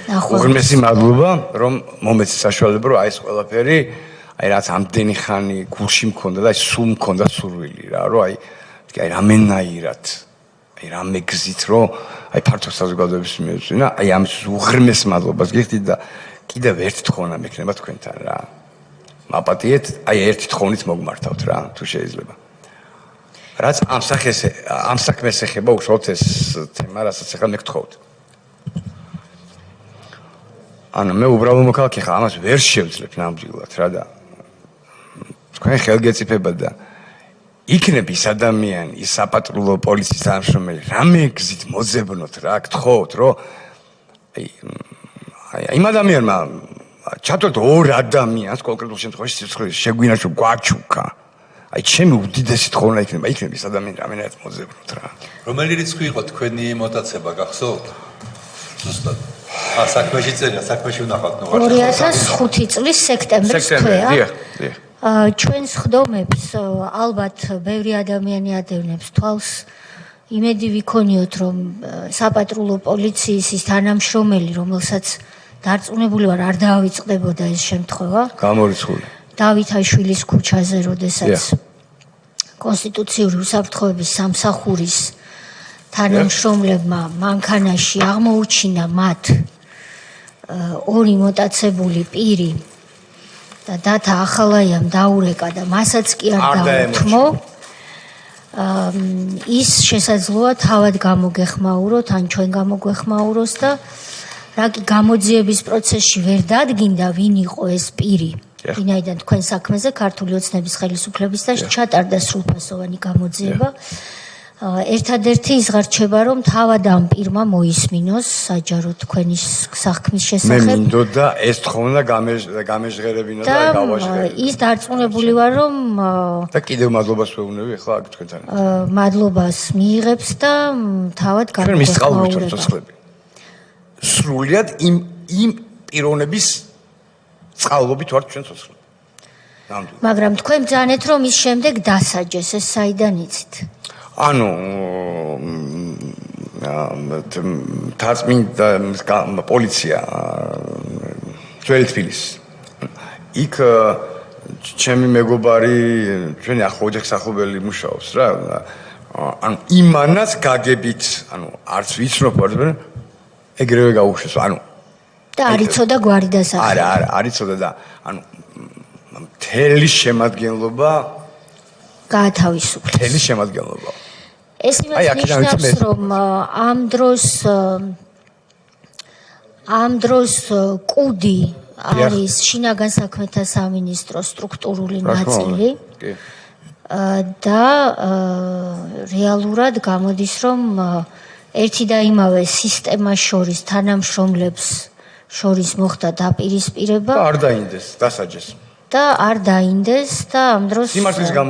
უღრმესი მადლობა რომ მომეცით საშუალება რომ აი ეს ყველაფერი აი რაც ამდენი ხანი გულში მქონდა და სულ მქონდა სურვილი რა რომ აი რამენაირად აი რამე გზით რომ აი ფართო საზოგადოების მიეწვინა აი ამის უღრმეს მადლობას გიხდით და კიდევ ერთი თხოვნა მექნება თქვენთან რა მაპატიეთ აი ერთი თხოვნით მოგმართავთ რა თუ შეიძლება რაც ამ საქმეს ეხება უშუალოდ ეს თემა რასაც ახლა მე გთხოვთ ანუ მე უბრალოდ მოქალაქე ხარ ამას ვერ შევძლებ ნამდვილად რა და თქვენ ხელგეწიფება და იქნებ ის ადამიანი, ის საპატრულო პოლიციის თანამშრომელი, რამე გზით მოძებნოთ რა, გთხოვთ, რომ აი იმ ადამიანმა ჩათვალოთ ორ ადამიანს კონკრეტულ შემთხვევაში სიცხეს შეგვინაშო გვაჩუქა. აი ჩემი უდიდესი თხოვნა იქნება ის ადამიანი რამენად მოძებნოთ რა. რომელი რიცხვი იყო თქვენი მოტაცება გახსოვთ? ზუსტად. საქმეში წერია, საქმეში ვნახავთ ნუ 2005 წლის სექტემბრის თვეა. დიახ. ჩვენს ხდომებს ალბათ ბევრი ადამიანი ადევნებს თვალს. იმედი ვიქონიოთ, რომ საპატრულო პოლიციის ის თანამშრომელი, რომელსაც დარწმუნებული ვარ, არ დაავიწყდებოდა ეს შემთხვევა. გამორიცხული. დავითაშვილის ქუჩაზე, როდესაც კონსტიტუციური უსაფრთხოების სამსახურის თანამშრომლებმა მანქანაში აღმოუჩინა მათ ორი მოტაცებული პირი და დათა ახალაიამ დაურეკა და მასაც კი არ დაუთმო. ის შესაძლოა თავად გამოგეხმაუროთ, ან ჩვენ გამოგვეხმაუროს და რა კი გამოძიების პროცესში ვერ დადგინდა ვინ იყო ეს პირი. ვინაიდან თქვენ საქმეზე ქართული ოცნების ხელისუფლების და ჩატარდა სრულფასოვანი გამოძიება. ერთადერთი იზღარჩება, რომ თავად ამ პირმა მოისმინოს საჯარო თქვენი საქმის შესახებ. მე მინდოდა ეს თხოვნა გამეჟღერებინა და გავაჟღერებინა. ის დარწმუნებული ვარ, რომ და კიდევ მადლობას ვეუბნები ახლა აქ თქვენთან. მადლობას მიიღებს და თავად გამოგეხმაურება. სრულიად იმ პიროვნების წყალობით ვარ ჩვენ ცოცხლები. მაგრამ თქვენ ბრძანეთ, რომ ის შემდეგ დასაჯეს, ეს საიდან იცით? ანუ თარწმინდა პოლიცია ძველი თბილისი. იქ ჩემი მეგობარი, ჩვენი ახლო ოჯახსახლობელი მუშაობს რა. ანუ იმანაც გაგებით, ანუ არც ვიცნობ ვარ, ეგრევე გაუშვეს. ანუ და არ იცოდა გვარი დასახელება. არა, არ იცოდა და ანუ მთელი შემადგენლობა გაათავისუფლეს. მთელი შემადგენლობა. ეს იმას ნიშნავს, რომ ამ დროს კუდი არის შინაგან საქმეთა სამინისტროს სტრუქტურული ნაწილი და რეალურად გამოდის, რომ ერთი და იმავე სისტემას შორის თანამშრომლებს შორის მოხდა დაპირისპირება და არ დაინდეს, დასაჯეს. და არ დაინდეს და ამ დროს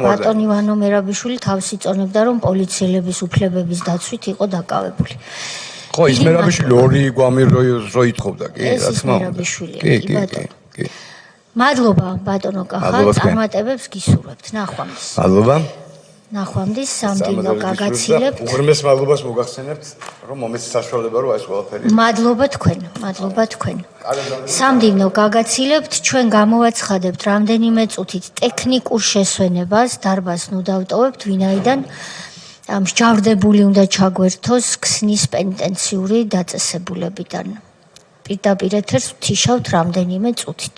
ბატონ ივანო მერაბიშვილი თავს იწონებდა, რომ პოლიციელების უფლებების დაცვით იყო დაკავებული. ხო, ის მერაბიშვილი ორი გვამი რო ითხოვდა, კი, რა თქმა უნდა. კი, ბატონო. მადლობა ბატონო კახა, წარმატებებს გისურვებთ. ნახვამდის. მადლობა. ნახვამდის სამდივნო გაგაცილებთ. უღრმეს მადლობას მოგახსენებთ, რომ მომეც საშუალება რომ ეს ყველაფერი. მადლობა თქვენ. სამდივნო გაგაცილებთ, ჩვენ გამოვაცხადებთ რამდენიმე წუთით ტექნიკურ შესვენებას, დარბაზს ნუ დავტოვებთ, ვინაიდან მსჯავრდებული უნდა ჩაგვერთოს ქსნის პენიტენციური დაწესებულებიდან. პირდაპირ ეთერს ვთიშავთ რამდენიმე წუთით.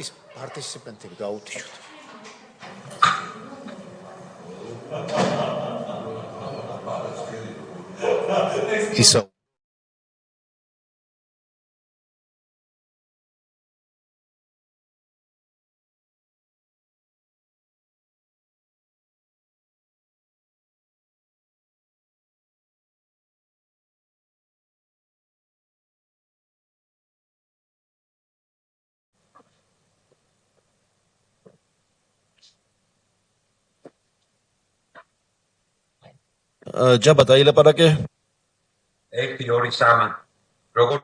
ის პარტიციპანტები გაუთიშოთ. ისო ჯაბა დაილაპარაკე 1 2 3 როგორ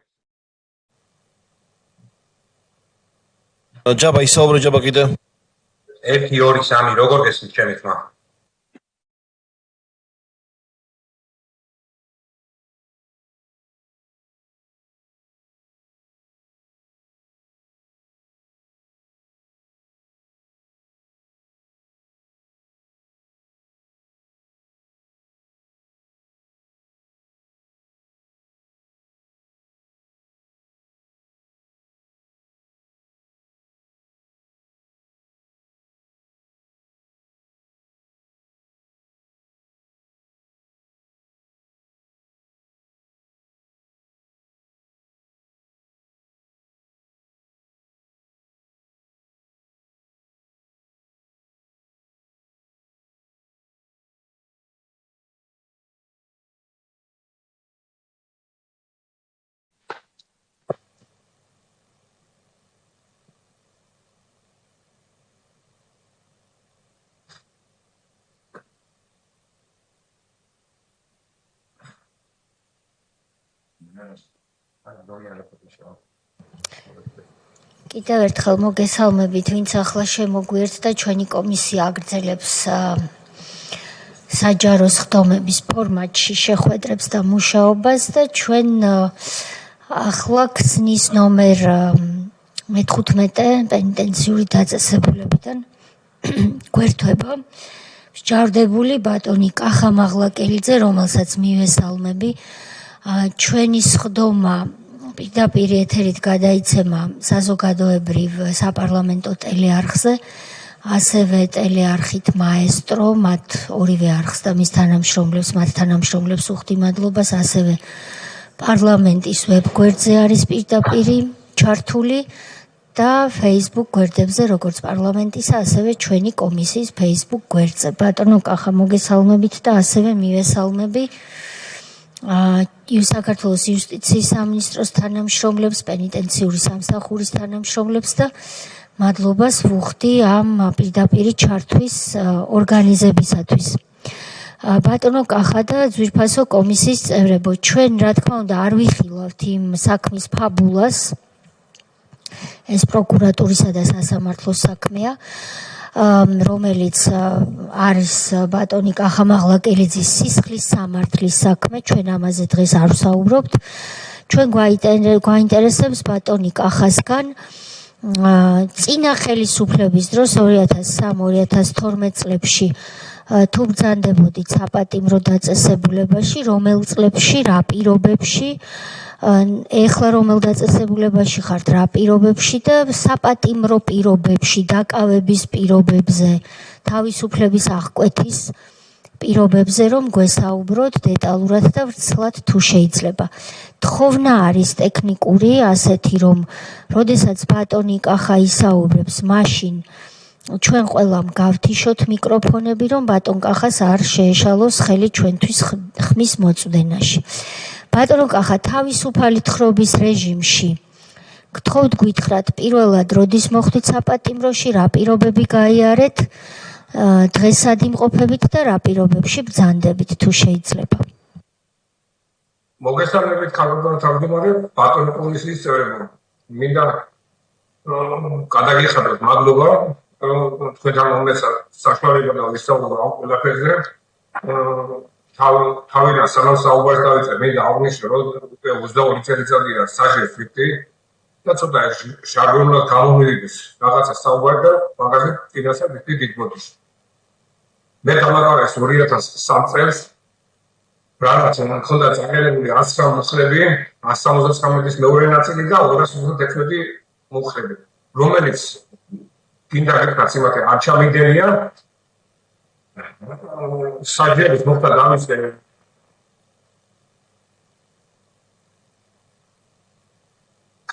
ჯაბა ისაუბრე ჯაბა კიდე 1 2 3 როგორ გესმის ჩემი თმა კიდევ ერთხელ მოგესალმებით, ვინც ახლა შემოგვიერთ და ჩვენი კომისია აგრძელებს საჯარო სხდომების ფორმატში შეხვედრებს და მუშაობას და ჩვენ ახლა ქსნის ნომერ 15 პენიტენციური დაწესებულებიდან გვერდება მსჯავრდებული ბატონი კახა მაღლაკელიძე, რომელსაც მივესალმები. ჩვენი სხდომა პირდაპირ ეთერით გადაიცემა საზოგადოებრივ საპარლამენტო ტელეარხზე, ასევე ტელეარხით მაესტრო, მათ ორივე არხს და მის თანამშრომლებს უხდი მადლობას, ასევე პარლამენტის ვებგვერდზე არის პირდაპირ ჩართული და Facebook გვერდებზე, როგორც პარლამენტისა, ასევე ჩვენი კომისიის Facebook გვერდზე. ბატონო კახა, მოგესალმებით და ასევე მივესალმები საქართველოს იუსტიციის სამინისტროს თანამშრომლებს, პენიტენციური სამსახურის თანამშრომლებს და მადლობას ვუხდი ამ პირდაპირ ჩართვის ორგანიზებისათვის. ბატონო კახა და ძვირფასო კომისიის წევრებო, ჩვენ რა თქმა უნდა არ ვიხილავთ იმ საქმის ფაბულას, ეს პროკურატურისა და სასამართლოს საქმეა, რომელიც არის ბატონი კახა მაღლაკელიძის სისხლის სამართლის საქმე, ჩვენ ამაზე დღეს არ ვსაუბრობთ. ჩვენ გვაინტერესებს ბატონი კახასგან წინა ხელისუფლების დროს 2003-2012 წლებში თუ ბრძანდებოდით საპატიმრო დაწესებულებაში, რომელ წლებში, რა პირობებში, ეხლა რომელ დაწესებულებაში ხართ, რა პირობებში და საპატიმრო პირობებში, დაკავების პირობებზე, თავისუფლების აღკვეთის პირობებზე რომ გვესაუბროთ დეტალურად და ვრცლად თუ შეიძლება. თხოვნა არის ტექნიკური, ასეთი რომ როდესაც ბატონი კახა ისაუბრებს, მაშინ ჩვენ ყველამ გავთიშოთ მიკროფონები, რომ ბატონ კახას არ შეეშალოს ხელი ჩვენთვის ხმის მოწვდენაში. ბატონო კახა, თავისუფალი თხრობის რეჟიმში გთხოვთ გითხრათ პირველად როდის მოხვდით საპატიმროში, რა პირობები გაიარეთ, დღეს სად იმყოფებით და რა პირობებში ბრძანდებით თუ შეიძლება. მოგესალმებით ქალბატონო თავმჯდომარე, ბატონო კომისიის წევრებო. მინდა გადაგიხადოთ მადლობა თქვენთან მომეცათ საშუალება და ვისაუბრო ამ ყველაფერზე. თავიდან სანამ საუბარს დავიწყებ, მინდა აღვნიშნო, რომ 22 წელიწადია საჟეს ვიქდი და ცოტა ჟარგონულად გამომივიდეს რაღაცა საუბარი და მაგაზე წინასწარ ვიქდი დიდბოდიში. მე დამატებაც 2003 წელს რაღაც მქონდა წაგერებული 100 მუხლები, 179-ის მეორე ნაწილი და 251 მუხლები. რომელიც გინდა გეკრაც იმათი არ ჩამიგდენია საჯერის მოხდა დამისე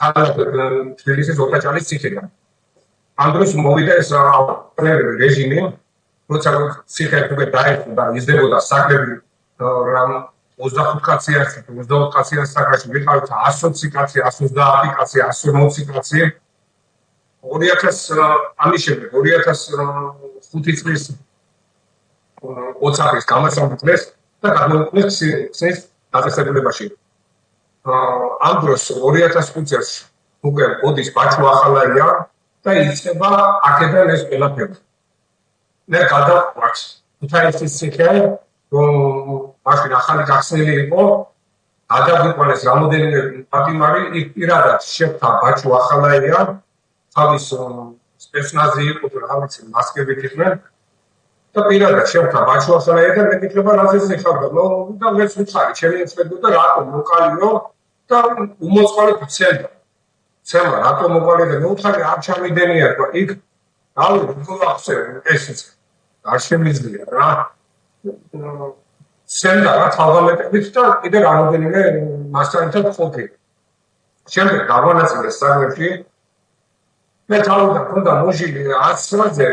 თბილისის ოთაჭალის ციხიდან. ამ დროს მოვიდა ეს რეჟიმი, როცა ციხე უკვე დაიხო და იზრდებოდა საქმეები რამ 25 კაცი არის, 24 კაცი არის საკრაში, ვიყავით 120 კაცი, 130 კაცი, 140 კაცი. 2000 ამის შემდეგ 2005 წლის ოცახის გამოსამართლეს და გადმოიყვანეს ქსნის დაწესებულებაში. ამ დროს 2005 წელს უკვე ოდის ბაჩუ ახალაია და იწყება აქედან ეს ყველაფერი. მე გადავყვართ ქუთაისის ციხე, რომ მაშინ ახალი გახსნილი იყო, გადავიყვანეს რამოდენიმე პატიმარი, იქ პირადად შეხვდა ბაჩუ ახალაია, თავის სპეცნაზი იყო, რა ვიცი, მასკებით იყვნენ და პირადად შეხვდა ბაჩუ ახალაია და მეკითხება რა ეს ეხავდა, და მეც ვუთხარი, ჩემი ეცხედო და რატომ მოკალიო და უმოწყალე ცემა. ცემა რატომ მოკალე და მეუთხარი არ ჩამიდენია თქვა, იქ რავი, გულახსე ესეც არ შემიძლია რა. ცემდა რა თავგამეტებით და კიდე რამოდენიმე მასთან ერთად ყოფილი. შემდეგ დაგვანაწილეს საქმეში. მე თავიდან მქონდა მოჟილი 100-ზე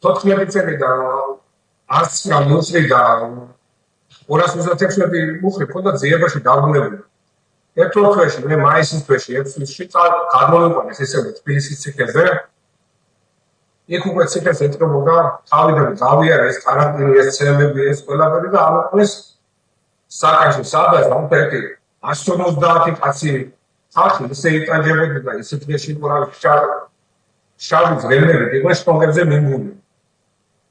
14 წელიდან 100 მოსრი და 236 მუხლი მქონდა ძიებაში დაბრუნებული. ერთ ოთხეში მე მაისის თვეში 6 წლში გადმოვიყვანეს ესეც თბილისის ციხეზე. იქ უკვე ციხეს ეტყობოდა თავიდან გავიარე ეს კარანტინი, ეს ცემები, ეს ყველაფერი და ამოყოლეს საკაში სადაც ამფერტი 150 კაცი ხალხი ისე იტანჯებოდა და ისე დღეში ყურავი შავი ძრემები იყვნენ სტონგებზე მიმული.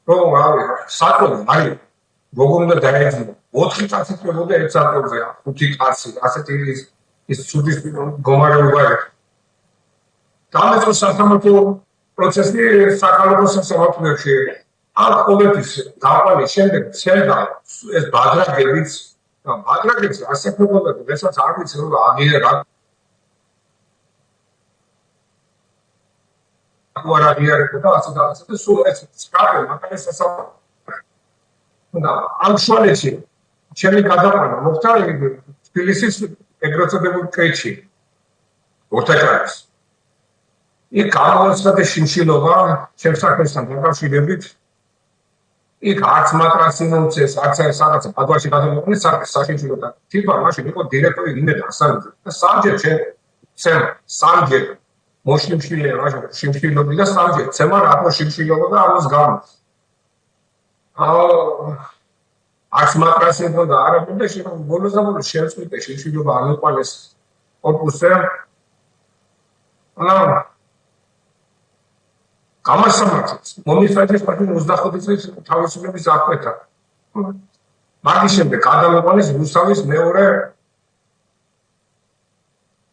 რომ რავი, საკონი არის როგორ უნდა დაეძინა 4 კაცი ყვებოდა ერთ საკონზე, 5 კაცი, ასეთი ის ცუდის მდგომარეობა იყო. დამეწყო სასამართლო პროცესი საკალათო სასამართლოში. ამ ყოველთვის დაყვანის შემდეგ ცელდა ეს ბადრაგებიც და ბადრაგებს ასაკობოდა, რასაც არ ვიცი რომ აღიერა ვარ აღიარებდა და ასე და ასე და სულ ეს სკაპე მაგალითად სასამართლო და ამ შუალედში ჩემი გადაყვანა მოხდა თბილისის ეგრეთ წოდებულ კრეჩი ორთაჭალის. იქ გამოაცხადა შიმშილობა ჩემს საქმესთან დაკავშირებით. იქ არც მატრასი მომწეს, არც რაღაცა ბადვაში გადამოყვანეს საშიმშილო და თვითონ მაშინ იყო დირექტორი იმედ ასანიძე და სამჯერ ცემა, სამჯერ მოშიმშილება, მაშინ შიმშილობდი და სამჯერ ცემა რატო შიმშილობა და ამას გამო. არც მატრასი და არაფერი და ბოლოს შეწყვიტე შიმშილობა ამოყვანეს კორპუსზე. გამოსამართლეს მომისვაჭრეს პარტიის 25 წლის თავისუფლების აღკვეთა. მაგის შემდეგ გადამოყვანეს რუსთავის მეორე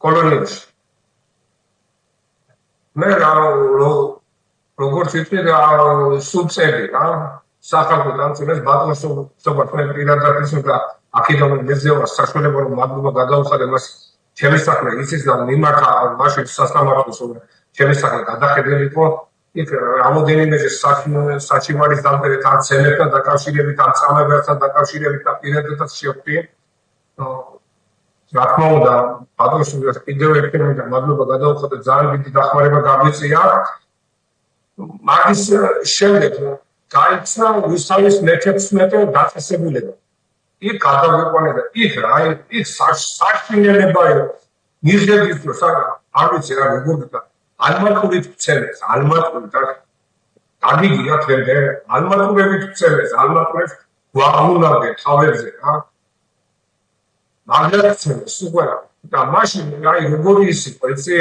კოლონიაში. მე როგორც ვიტყვი სულწები რა სახალხო დამცველს ბატონობა პირადად ისოდა აქედან მეძევა საშუალება რომ მადლობა გადაუხადე მას ჩემი საქმე იცის და მიმართა მაშინ სასამართლოს ჩემი საქმე გადახედელი იყო. იქ რამოდენიმეჯერ საჩივარის დამწერებთან ცემებთან დაკავშირებით, ამ წამებებთან დაკავშირებით და პირადადაც შევხვდი. რა თქმა უნდა, ბატონობას კიდევ ერთხელ მინდა მადლობა გადაუხადე, ძალიან დიდი დახმარება გამოიწვია. მაგის შემდეგ გაიცნა რუსთავის მე-16 დაწესებულება. იქ გადავიყვანე და იქ საშინელება იყო. მიღების დროს არ ვიცი რა როგორ და ალმატურით ცემეს, ალმატურით დაგიგია დღემდე, ალმატურებით ცემეს, ალმატურებს გვაყუნავდნენ თავებზე რა. მაგათ ცემეს უკვე და მაშინ აი როგორი ის იყო, იცი?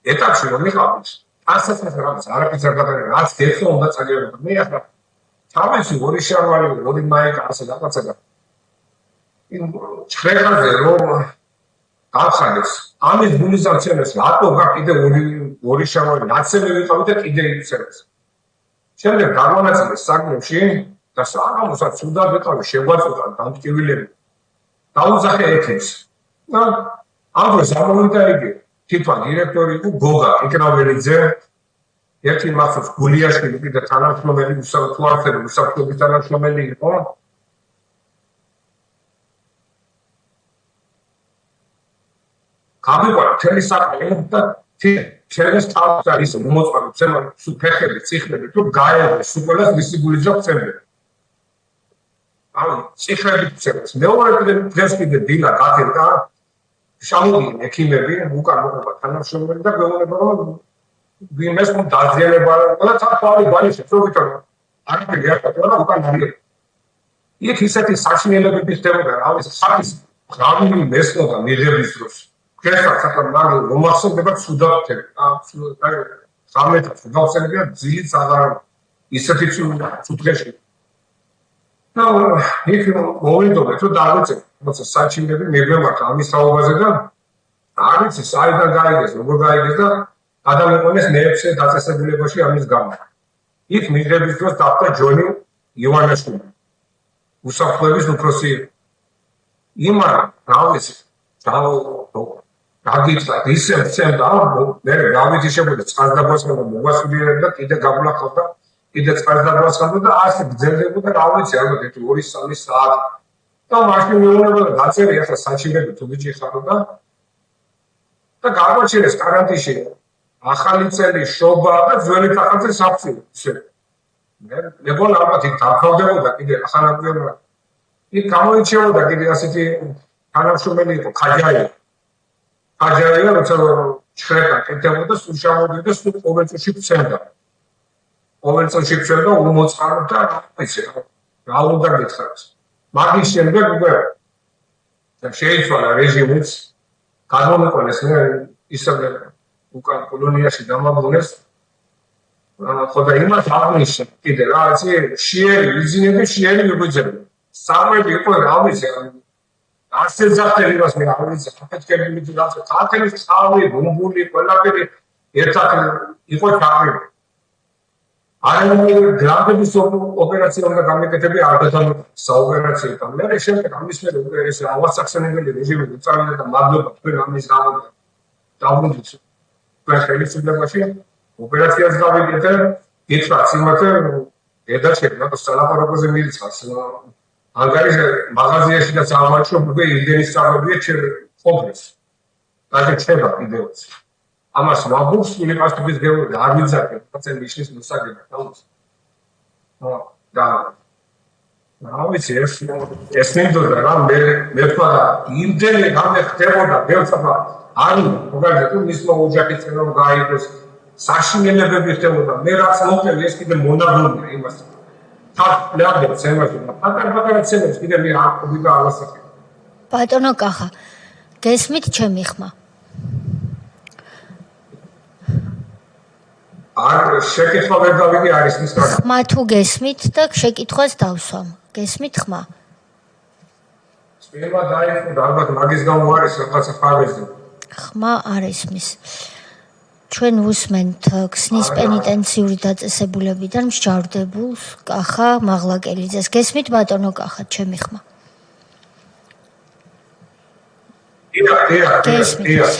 ეტაპში რომ მიყავით, ასაცაც რაღაც არაფერს არ გადაგა, რაც გეხო უნდა წაგებოდა. მე ახლა თავისი ორი შარვალი, ორი მაიკა ასე რაღაცა და იმ ჭრეხაზე რომ გავხარეს ამის გულიზაცემეს რატო გა კიდე ორი შარვალი ნაცემი ვიყავი და კიდე იცემეს. შემდეგ დაგვანაწილეს საგნებში და საღამოსაც სულად ვიყავი შეგვაწყვეტა დამტკივილები. დაუძახე ეთებს. და ამ დროს ამოვიდა იგი თვითონ დირექტორი იყო გოგა იკრაველიძე, ერთი მახსოვს გულიაშვილი კიდე თანამშრომელი უსაფრთხოების თანამშრომელი იყო. გამიყვარა მთელი საქმე და ჩემს თავს არის მოწყობილ ცემა ფეხები, ციხლები თუ გაეღოს უყოლას მისი გულიზა წემდე. ციხლები წემს. მეორე დღეს კიდე დილა გაკეთდა შამოდი ექიმები უკან მოყვა თანამშრომელი და გვეუბნება რომ ვინმეს მომ დაზიანება და თავს ბანიშებს რო ვიტყვი არაფერი არ ხდება უკან არის. იქ ისეთი საშინელებები ხდებოდა რავის ხარის ღამი მესმოდა მიღების დროს. ქესაც საკმაოდ მომახსენდება ცუდავთები. სამეთა ცუდავთებია ძილიც აღარ ისეთი ცუდღეში. და იქ მოვიდობთ რომ დავეცე თუმცა საჩინები მეგვემართა ამის თაობაზე და არ ვიცი საიდან გაიგეს როგორ გაიგეს და ადამიანებს მეექვსე დაწესებულებაში ამის გამო. იქ მიღების დროს დაფთა ჯონი ივანაშვილი. უსაფრთხოების უფროსი იმა რა ვიცი გაგიწა ისე წემდა მე გავიცი შემოდა წყალდაბასხანდა მოგვასულიერებ და კიდე გაგულახავდა კიდე წყალდაბასხანდა და ასე გძელდებოდა რა ვიცი ალბათ 2-3 საათი და მაშინ მეუბნება დაწერია ხა საჩინები თუ ბიჭი ხარო და გაგვაჩერეს კარანტინში ახალი წელი შობა და ძველი თახაძე საფცი ისე მე მგონი ალბათ იქ დავხავდებოდა კიდე ახალაგებმა იქ გამოიჩეოდა კიდე ასეთი თანამშრომელი იყო ხაჯაია როცა ჩხრეკა კეთებოდა სულ შემოდიდა სულ ყოველწლში ფცემდა უმოწყარო და ისე რა უნდა გითხრათ მაგის შემდეგ უკვე შეიცვალა რეჟიმიც გადმომიყვანეს ისე უკან კოლონიაში დამაბრუნეს ხო და იმას აღნიშნე კიდე რა იცი შეერი ვიზინები შეერი ვიბუძები სამები იყო რა ვიცი ასე ზახტელი მას მე არ ვიცი საფეთქები მიძრახე თათელის ხავი ბუმბული ყველაფერი ერთად იყო ჩავი არამედ გრანდების ოპერაცია უნდა გამეკეთებია არდათან საოპერაციო და მე შემდეგ ამის მერე უკვე ეს ავასახსენებელი რეჟიმი უწევდა და მადლობა თქვენ ამის გამო დავრუნდით თქვენ ხელისუფლებაში ოპერაციას გავიკეთე გითხრათ სიმართლე ედაშები რა სალაპარაკოზე მიიწას ანგარის მაღაზიაში და საავადმყოფოში უკვე იმდენი სწავლებია ყოფნის და შეება კიდევაც ამას ვაბურს უნივერსიტეტის გეოლოგია არ ვიძახე ფაცენ ნიშნის მოსაგება თავს და რა ვიცი ეს მინდოდა რა მე თქვა და იმდენი რამე ხდებოდა ბევრსაფა არ მოგარდა თუ მის მოუჯახით რომ გაიგოს საშინელებები ხდებოდა მე რაც მოხდები ეს კიდე მონაბრუნია იმას თაფლადებს ემაში პატარ-პატარა ცემებს კიდე მე არ ყოფილი და ალასახე ბატონო კახა გესმით ჩემი ხმა არ შეკითხვა ვერ გავიგე არის მის კარგი ხმა თუ გესმით და შეკითხვას დავსვამ გესმით ხმა სპილმა დაიწყო და ალბათ მაგის გამო არის რაღაცა ფარვეზე ხმა არ ესმის ჩვენ უსმენთ ქსნის პენიტენციური დაწესებულებიდან მსჯავრდებულს კახა მაღლაკელიძეს გესმით ბატონო კახა ჩემი ხმა დიახ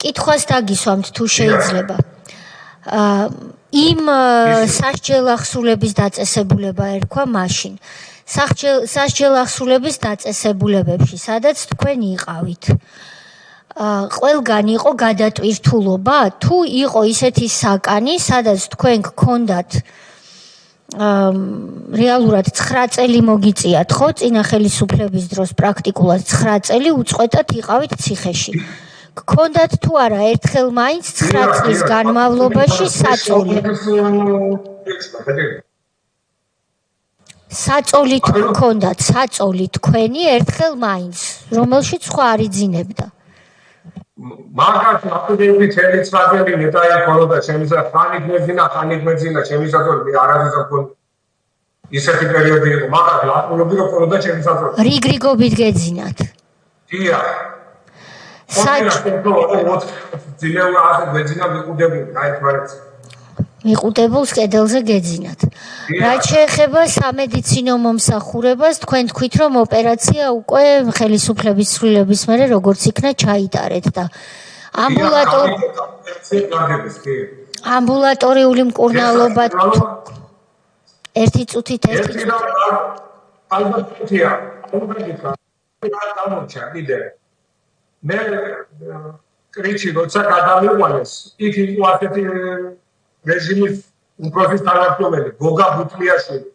კითხვას დაგისვამთ თუ შეიძლება იმ სასჯელ ახსულების დაწესებულება ერქვა მაშინ სასჯელ ახსულების დაწესებულებებში სადაც თქვენ იყავით ყველგან იყო გადატვირთულობა თუ იყო ისეთი საკანი სადაც თქვენ გქონდათ რეალურად 9 წელი მოგიწიათ ხო წინა ხელისუფლების დროს პრაქტიკულად 9 წელი უწყვეტად იყავით ციხეში გქონდათ თუ არა ერთხელ მაინც 9 წლის განმავლობაში საწოლი თუ გქონდათ საწოლი თქვენი ერთხელ მაინც რომელშიც სხვა არ იძინებდა მაგათ აპდეიტი წელი 9 წელი მე დაიქონო და შემიზა ხანი გვეძინა შემიზადო მე არაძის აქ ისეთი პერიოდი იყო მაგათ ლაპულობი რო ქონოდა შემიზადო რიგრიგობით გეძინათ დიახ მიყუდებულს კედელზე გეძინათ. რაც შეეხება სამედიცინო მომსახურებას, თქვენ თქვით, რომ ოპერაცია უკვე ხელისუფლების ცვლილების მერე როგორც იქნა ჩაიტარეთ და ამბულატორიული მკურნალობა ერთი წუთით ალბათია გამოჩა კიდე მე კრიჩი როცა გადავიყვანეს იქ იყო ასეთი რეჟიმის უპროფის თანამშრომელი გოგა ბუტლიაშვილი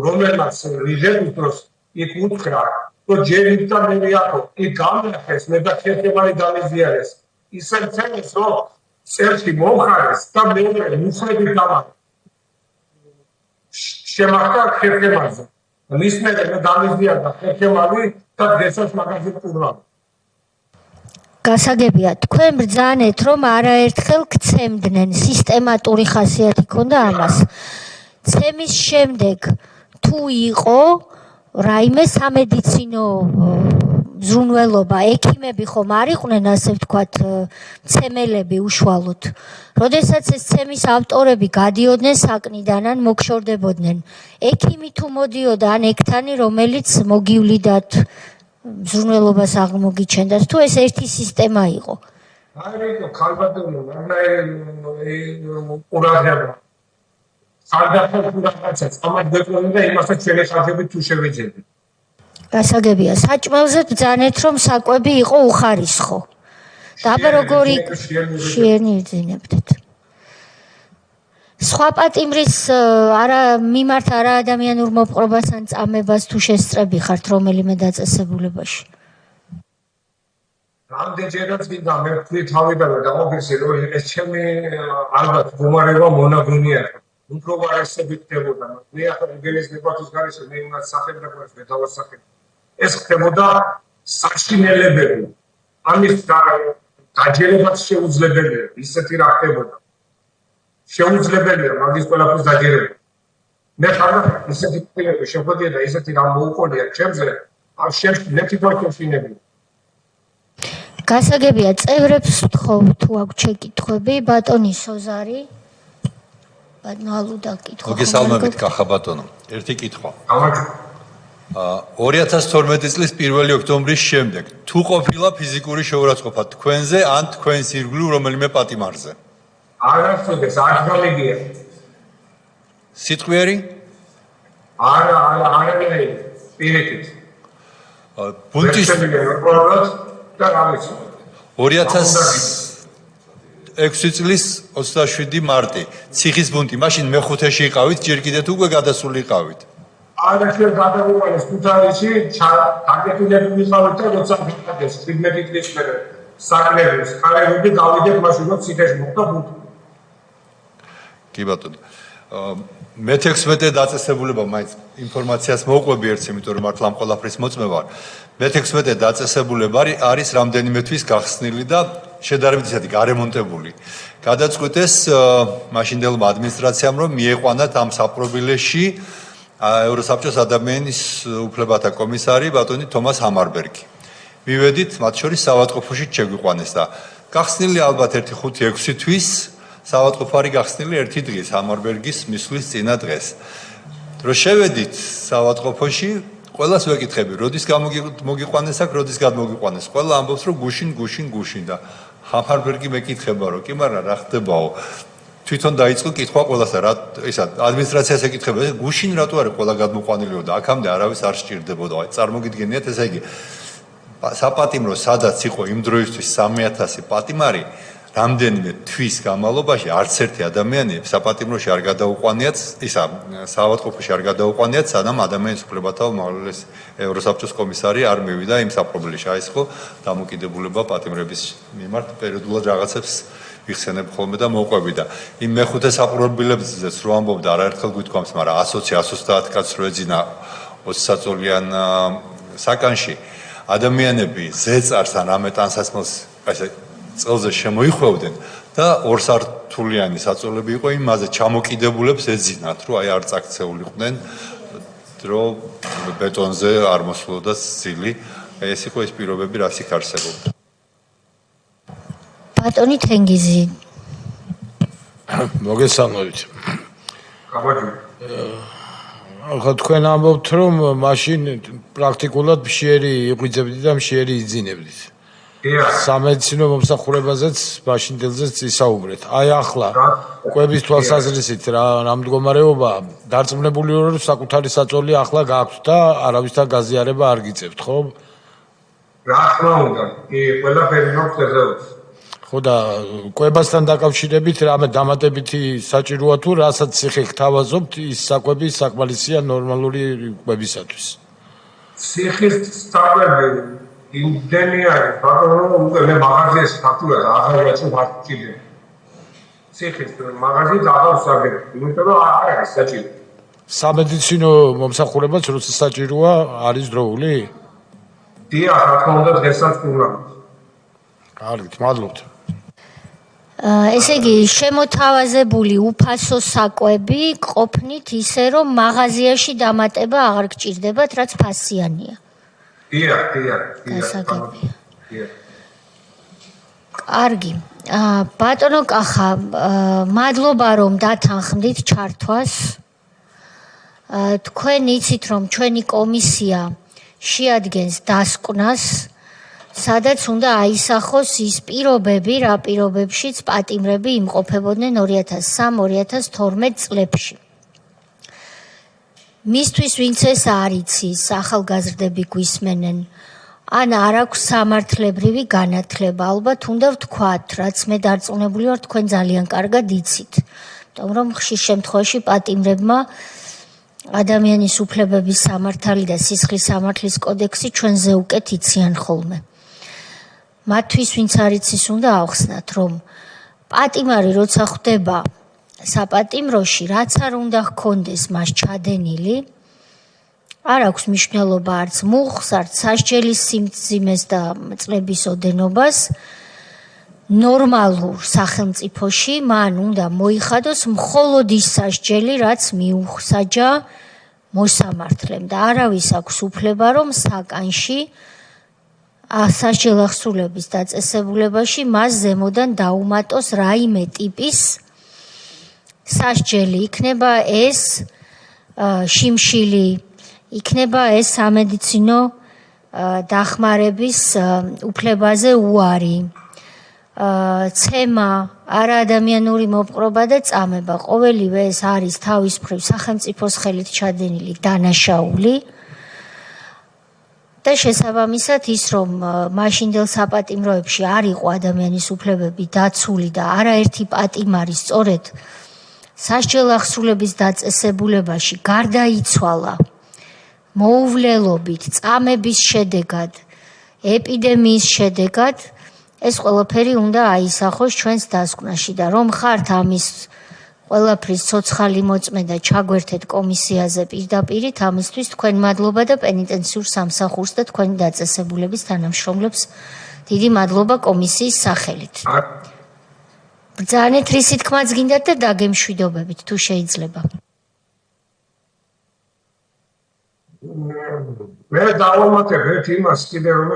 რომელმაც რიჟემის დროს იქ უთხრა რომ ჯერ იქთან მე ვიყო იქ გამახეს მე და ხერხემალი დამიზიარეს ისე წელს რომ წელში მომხარეს და მე მუხლები გამა შემახტა ხერხემალზე მისმენე მე დამიზიარდა ხერხემალი და დღესაც მაგაზე ყურვა გასაგებია თქვენ ბრძანეთ რომ არაერთხელ გცემდნენ სისტემატური ხასიათი ქონდა ამას ცემის შემდეგ თუ იყო რაიმე სამედიცინო ზრუნველობა ექიმები ხომ არ იყვნენ ასე ვთქვათ მცემელები უშუალოდ როდესაც ეს ცემის ავტორები გადიოდნენ საკნიდან ან მოგშორდებოდნენ ექიმი თუ მოდიოდა ან ექთანი რომელიც მოგივლიდათ ზრუნველობას აღმოგიჩენდათ თუ ეს ერთი სისტემა იყო აი ხალბატონო ყურადღება სადღაც ამათ გეკვლევინდა იმასაც ჩვენი ხალხები თუ შევეძებთ გასაგებია საჭმელზე ბრძანეთ რომ საკვები იყო უხარისხო და აბა როგორი შეერნიძინებდეთ სხვა პატიმრის არა მიმართ არა ადამიანურ მოპყრობას ან წამებას თუ შესწრები ხართ რომელიმე დაწესებულებაში რამდენჯერაც გინდა მე ვთქვი თავიდანვე დამოფიქრე რომ ეს ჩემი ალბათ გომარება მონაგონია უფრო ვარესები ხდებოდა მე ახლა გენეს დებატის გარეშე მე უნდა სახელმწიფოს მეთავასახებ ეს ხდებოდა საშინელებები ამის დაჯერებაც შეუძლებელია ისეთი რა ხდებოდა შეუძლებელია მაგის ყველაფერს დაჯერება მე ხარ ისეთი ფილმები შეგვიძლია და ისეთი რამ მოუყოლია ჩემზე ამ შემდგომ ნეტიფოქშინები გასაგებია წევრებს ვთხოვ თუ აქვს შეკითხვები ბატონი სოზარი ბატონო ალუდა კითხვა მოგესალმებით კახა ბატონო ერთი კითხვა 2012 წლის 1 ოქტომბრის შემდეგ თუ ყოფილა ფიზიკური შეურაცხყოფა თქვენზე ან თქვენს ირგვლივ რომელიმე პატიმარზე არასოდეს არ გამიგია სიტყვიერი არა პირიქით ბუნტის 2006 წლის 27 მარტი ციხის ბუნტი მაშინ მე-5-ში იყავით ჯერ კიდევ უკვე გადასული იყავით არა შენ გადავიყვანეს ქუთაისში დაგეკილები ვიყავით და როცა მიყავდეს 17 წლის მერე საკრების ხარებები გავიდეთ მაშინ რომ ციხეში მოხდა ბუნტი კი ბატონო მე-16 დაწესებულება მაინც ინფორმაციას მოვყვები ერთს იმიტომ რომ მართლა ამ ყველაფრის მოწმე ვარ მე-16 დაწესებულება არის რამდენიმე თვის გახსნილი და შედარებით ისეთი გარემონტებული გადაწყვიტეს მაშინდელმა ადმინისტრაციამ რომ მიეყვანათ ამ საპრობილეში ევროსაბჭოს ადამიანის უფლებათა კომისარი ბატონი თომას ჰამარბერგი მივედით მათ შორის საავადმყოფოში შეგვიყვანეს და გახსნილი ალბათ 1-5-6 თვის საავადმყოფარი გახსნილი ერთი დღის ჰამარბერგის მისვლის წინა დღეს რო შევედით საავადმყოფოში ყველას ვეკითხები როდის მოგიყვანეს აქ როდის გადმოგიყვანეს ყველა ამბობს რომ გუშინ და ჰამარბერგი მეკითხება რომ კი მაგრამ რა ხდებაო თვითონ დაიწყო კითხვა ყველას რა ისა ადმინისტრაციას ეკითხება გუშინ რატო არის ყველა გადმოყვანილიო და აქამდე არავის არ სჭირდებოდა აი წარმოგიდგენიათ ესე იგი საპატიმრო სადაც იყო იმ დროისთვის 3000 პატიმარი რამდენიმე თვის განმავლობაში არც ერთი ადამიანი საპატიმროში არ გადაუყვანიათ ისა საავადმყოფოში არ გადაუყვანიათ სანამ ადამიანის უფლებათა უმაღლესი ევროსაბჭოს კომისარი არ მივიდა იმ საპრობილეში აი ეს ხო დამოკიდებულება პატიმრების მიმართ პერიოდულად რაღაცებს იხსენებ ხოლმე და მოყვები და იმ მე-5 საპრობილებზეც რო ამბობდა არაერთხელ გვითქვამს მაგრამ 120-130 კაცს რო ეძინა 20 საწოლიან საკანში ადამიანები ზეწარს ან რამე ტანსაცმელს ესე წელზე შემოიხვევდნენ და ორსართულიანი საწოლები იყო იმაზე ჩამოკიდებულებს ეძინათ რომ აი არ წაქცეულიყვნენ რომ ბეტონზე არ მოსულოდა ძილი ეს იყო ეს პირობები რაც იქ არსებობდა ბატონი თენგიზი მოგესალმებით გაბაჯო ახლა თქვენ ამბობთ რომ მაშინ პრაქტიკულად მშიერი იყვიძებდით და მშიერი იძინებდით სამედიცინო მომსახურებაზეც მაშინდელზეც ისაუბრეთ. აი ახლა კვების თვალსაზრისით რა მდგომარეობა დარწმუნებული ვარ რომ საკუთარი საწოლი ახლა გააქვთ და არავისთან გაზიარება არ გიწევთ, ხო? რა თქმა უნდა, კი, ყველაფერი მაქვს ეზოებს. ხო და კვებასთან დაკავშირებით რამე დამატებითი საჭიროა თუ რასაც ციხე გთავაზობთ ის საკვები საკმარისია ნორმალური კვებისათვის. ციხის საკვები იმდენი არის, ბატონო, უკვე მე მაღაზიაში ფაქტურად აღარ ვაჭრობ არჩილე. ციხის მაღაზიით აღარ ვსაგებ, იმიტომ რომ არ არის საჭირო. სამედიცინო მომსახურებაც როცა საჭიროა არის დროული? დიახ, რა თქმა უნდა, დღესაც უნდა. კარგით, მადლობთ. ესე იგი, შემოთავაზებული უფასო საკვები ყოფნით ისე, რომ მაღაზიაში დამატება აღარ გჭირდებათ, რაც ფასიანია. დიახ. კარგი. ბატონო კახა, მადლობა რომ დათანხმდით ჩართვას. თქვენ იცით რომ ჩვენი კომისია შეადგენს დასკვნას, სადაც უნდა აისახოს ის პირობები, რა პირობებშიც პატიმრები იმყოფებოდნენ 2003-2012 წლებში. მისთვის ვინც ეს არ იცის, ახალგაზრდები გვისმენენ, ან არ აქვს სამართლებრივი განათლება, ალბათ უნდა ვთქვათ, რაც მე დარწმუნებული ვარ, თქვენ ძალიან კარგად იცით. იმიტომ რომ ხშირ შემთხვევაში პატიმრებმა ადამიანის უფლებების სამართალი და სისხლის სამართლის კოდექსი ჩვენზე უკეთ იციან ხოლმე. მათთვის ვინც არ იცის, უნდა ავხსნათ, რომ პატიმარი როცა ხდება საპატიმროში, რაც არ უნდა ჰქონდეს მას ჩადენილი, არ აქვს მნიშვნელობა არც მუხლს, არც სასჯელის სიმძიმეს და წლების ოდენობას. ნორმალურ სახელმწიფოში მან უნდა მოიხადოს მხოლოდ ის სასჯელი, რაც მიუსაჯა მოსამართლემ და არავის აქვს უფლება, რომ საკანში სასჯელახსრულების დაწესებულებაში მას ზემოდან დაუმატოს რაიმე ტიპის სასჯელი. იქნება ეს შიმშილი, იქნება ეს სამედიცინო დახმარების უფლებაზე უარი, ცემა, არაადამიანური მოპყრობა და წამება. ყოველივე ეს არის თავის მხრივ სახელმწიფოს ხელით ჩადენილი დანაშაული და შესაბამისად ის, რომ მაშინდელ საპატიმროებში არ იყო ადამიანის უფლებები დაცული და არაერთი პატიმარი სწორედ სასჯელახსრულების დაწესებულებაში გარდაიცვალა მოუვლელობით, წამების შედეგად, ეპიდემიის შედეგად, ეს ყველაფერი უნდა აისახოს ჩვენს დასკვნაში და რომ ხართ ამის ყველაფრის ცოცხალი მოწმედა ჩაგვერთეთ კომისიაზე პირდაპირით, ამისთვის თქვენ მადლობა და პენიტენციურ სამსახურს და თქვენი დაწესებულების თანამშრომლებს დიდი მადლობა კომისიის სახელით. ბრძანეთ რისი თქმაც გინდათ და დაგემშვიდობებით თუ შეიძლება. მე დავამატებ ერთ იმას კიდე რომ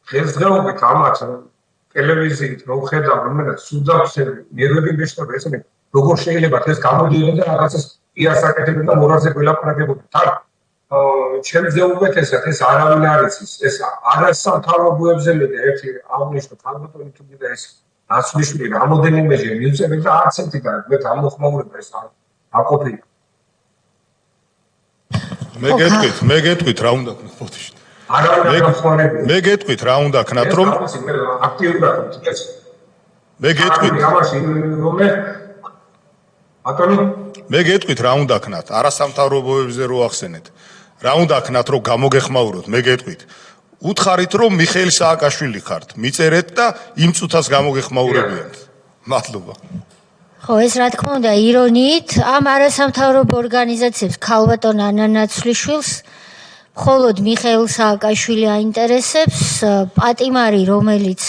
დღესდღეობით ამათ ტელევიზიით რომ ხედავ რომელსაც სუდავსები მიერები მეშტაბ ესენი როგორ შეიძლება დღეს გამოდიოდნენ და რაღაცას იასაკეთებდნენ და მორალზე გველაპარაკებოდნენ. თან ჩემზე უკეთესად ეს არავინ არ იცის. ეს არასამთავრობოებზე მეტი ერთი აღნიშნო თალბატონი თუ კიდე ეს ასვლიშვილი რამოდენიმეჯერ მივწერეთ და არც ერთი და მე ამოხმაურება ეს აყოფილი. მე გეტყვით რა უნდა ქნათ ფოტოში. მე გეტყვით რა უნდა ქნათ რომ აქტიურად ეს მე გეტყვით მე გეტყვით რა უნდა ქნათ არასამთავრობოებზე რო ახსენეთ რა უნდა ქნათ რომ გამოგეხმაუროთ მე გეტყვით უთხარით რომ მიხეილ სააკაშვილი ხართ მიწერეთ და იმ წუთას გამოგეხმაურებიან მადლობა ხო ეს რა თქმა უნდა ირონიით ამ არასამთავრობო ორგანიზაციებს ქალბატონ ანა ნაცვლიშვილს მხოლოდ მიხეილ სააკაშვილი აინტერესებს პატიმარი რომელიც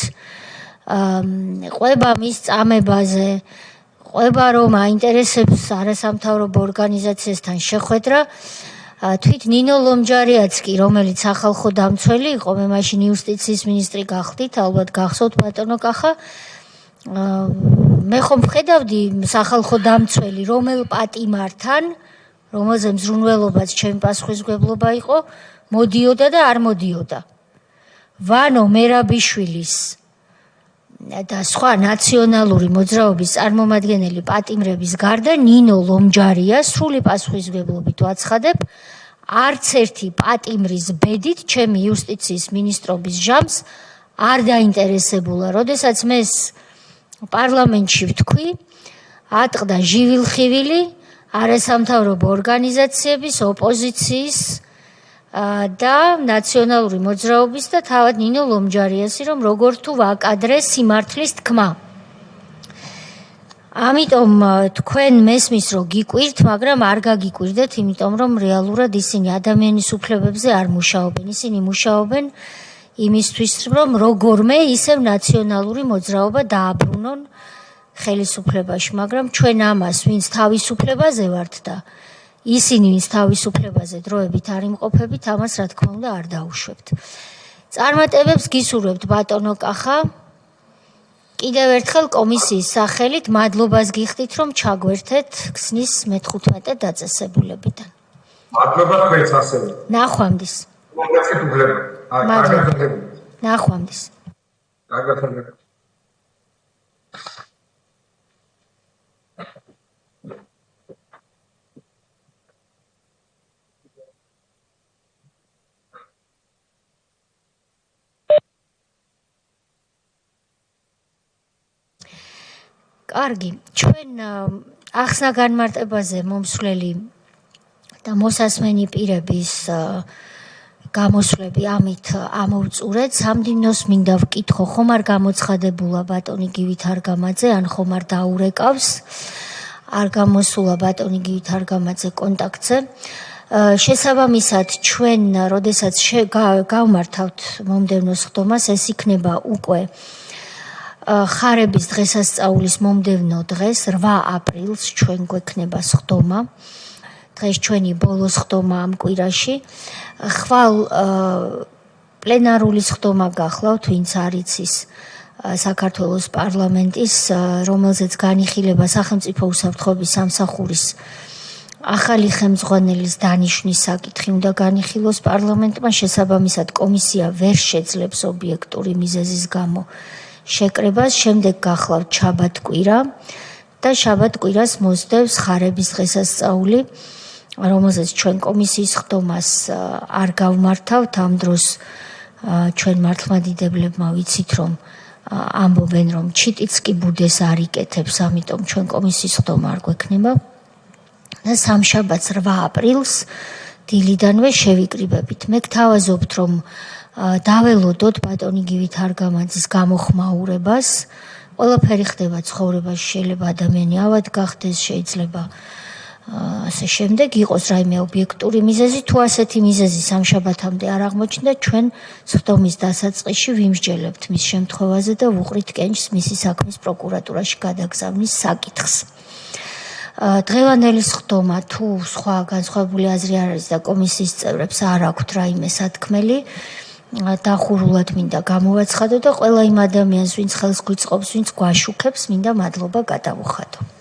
ყვება მის წამებაზე ყვება რომ აინტერესებს არასამთავრობო ორგანიზაციასთან შეხვედრა თვით ნინო ლომჯარიაც კი რომელიც სახალხო დამცველი იყო მე მაშინ იუსტიციის მინისტრი გახდით ალბათ გახსოვთ ბატონო კახა მე ხომ ვხედავდი სახალხო დამცველი რომელ პატიმართან რომელზე მზრუნველობაც ჩემი პასუხისმგებლობა იყო მოდიოდა და არ მოდიოდა ვანო მერაბიშვილის და სხვა ნაციონალური მოძრაობის წარმომადგენელი პატიმრების გარდა ნინო ლომჯარია სრული პასუხისმგებლობით ვაცხადებ არც ერთი პატიმრის ბედით ჩემი იუსტიციის მინისტრობის ჟამს არ დაინტერესებულა. როდესაც მე პარლამენტში ვთქვი, ატყდა ჟივილხივილი არასამთავრობო ორგანიზაციების, ოპოზიციის და ნაციონალური მოძრაობის და თავად ნინო ლომჯარიასი, რომ როგორ თუ ვაკადრე სიმართლის თქმა. ამიტომ თქვენ მესმის რომ გიკვირთ, მაგრამ არ გაგიკვირდეთ, იმიტომ რომ რეალურად ისინი ადამიანის უფლებებზე არ მუშაობენ. ისინი მუშაობენ იმისთვის, რომ როგორმე ისევ ნაციონალური მოძრაობა დააბრუნონ ხელისუფლებაში, მაგრამ ჩვენ ამას, ვინც თავისუფლებაზე ვართ და ისინი, ვინც თავისუფლებაზე დროებით არ იმყოფებით, ამას რა თქმა უნდა არ დაუშვებთ. წარმატებებს გისურვებთ ბატონო კახა. კიდევ ერთხელ კომისიის სახელით მადლობას გიხდით, რომ ჩაგვერთეთ ქსნის მე-15 დაწესებულებიდან. მადლობა თქვენს ასევე. ნახვამდის. ნახვამდის. კარგად. კარგი, ჩვენ ახსნა განმარტებაზე მომსვლელი და მოსასმენი პირების გამოსვლები ამით ამოვწურეთ. სამდივნოს მინდა ვკითხო, ხომ არ გამოცხადებულა ბატონი გივით არგამაძე, ან ხომ არ დაურეკავს, არ გამოსულა ბატონი გივით არგამაძე კონტაქტზე. შესაბამისად, ჩვენ, როდესაც გავმართავთ მომდევნო სხდომას, ეს იქნება უკვე ხარების დღესასწაულის მომდევნო დღეს 8 აპრილს ჩვენ გვექნება სხდომა. დღეს ჩვენი ბოლო სხდომა ამ კვირაში. ხვალ პლენარული სხდომა გახლავთ, ვინც არ იცის საქართველოს პარლამენტის, რომელზეც განიხილება სახელმწიფო უსაფრთხოების სამსახურის ახალი ხელმძღვანელის დანიშვნის საკითხი უნდა განიხილოს პარლამენტმა. შესაბამისად, კომისია ვერ შეძლებს ობიექტური მიზეზის გამო შეკრებას. შემდეგ გახლავთ შაბათ-კვირა და შაბათ-კვირას მოსდევს ხარების დღესასწაული, რომელზეც ჩვენ კომისიის სხდომას არ გავმართავთ. ამ დროს ჩვენ მართლმადიდებლებმა ვიცით, რომ ამბობენ, რომ ჩიტიც კი ბუდეს არ იკეთებს, ამიტომ ჩვენ კომისიის სხდომა არ გვექნება. და სამშაბათს 8 აპრილს დილიდანვე შევიკრიბებით. მე გთავაზობთ, რომ დაველოდოთ ბატონი გივით არგამაძის გამოხმაურებას. ყველაფერი ხდება ცხოვრებაში, შეიძლება ადამიანი ავად გახდეს, შეიძლება ასე შემდეგ იყოს რაიმე ობიექტური მიზეზი. თუ ასეთი მიზეზი სამშაბათამდე არ აღმოჩნდა, ჩვენ სხდომის დასაწყისში ვიმსჯელებთ მის შემთხვევაზე და ვუყრით კენჭს მისი საქმის პროკურატურაში გადაგზავნის საკითხს. დღევანდელი სხდომა თუ სხვა განსხვავებული აზრი არ არის და კომისიის წევრებს არ აქვთ რაიმე სათქმელი, დახურულად მინდა გამოვაცხადო და ყველა იმ ადამიანს, ვინც ხელს გვიწყობს, ვინც გვაშუქებს, მინდა მადლობა გადავუხადო.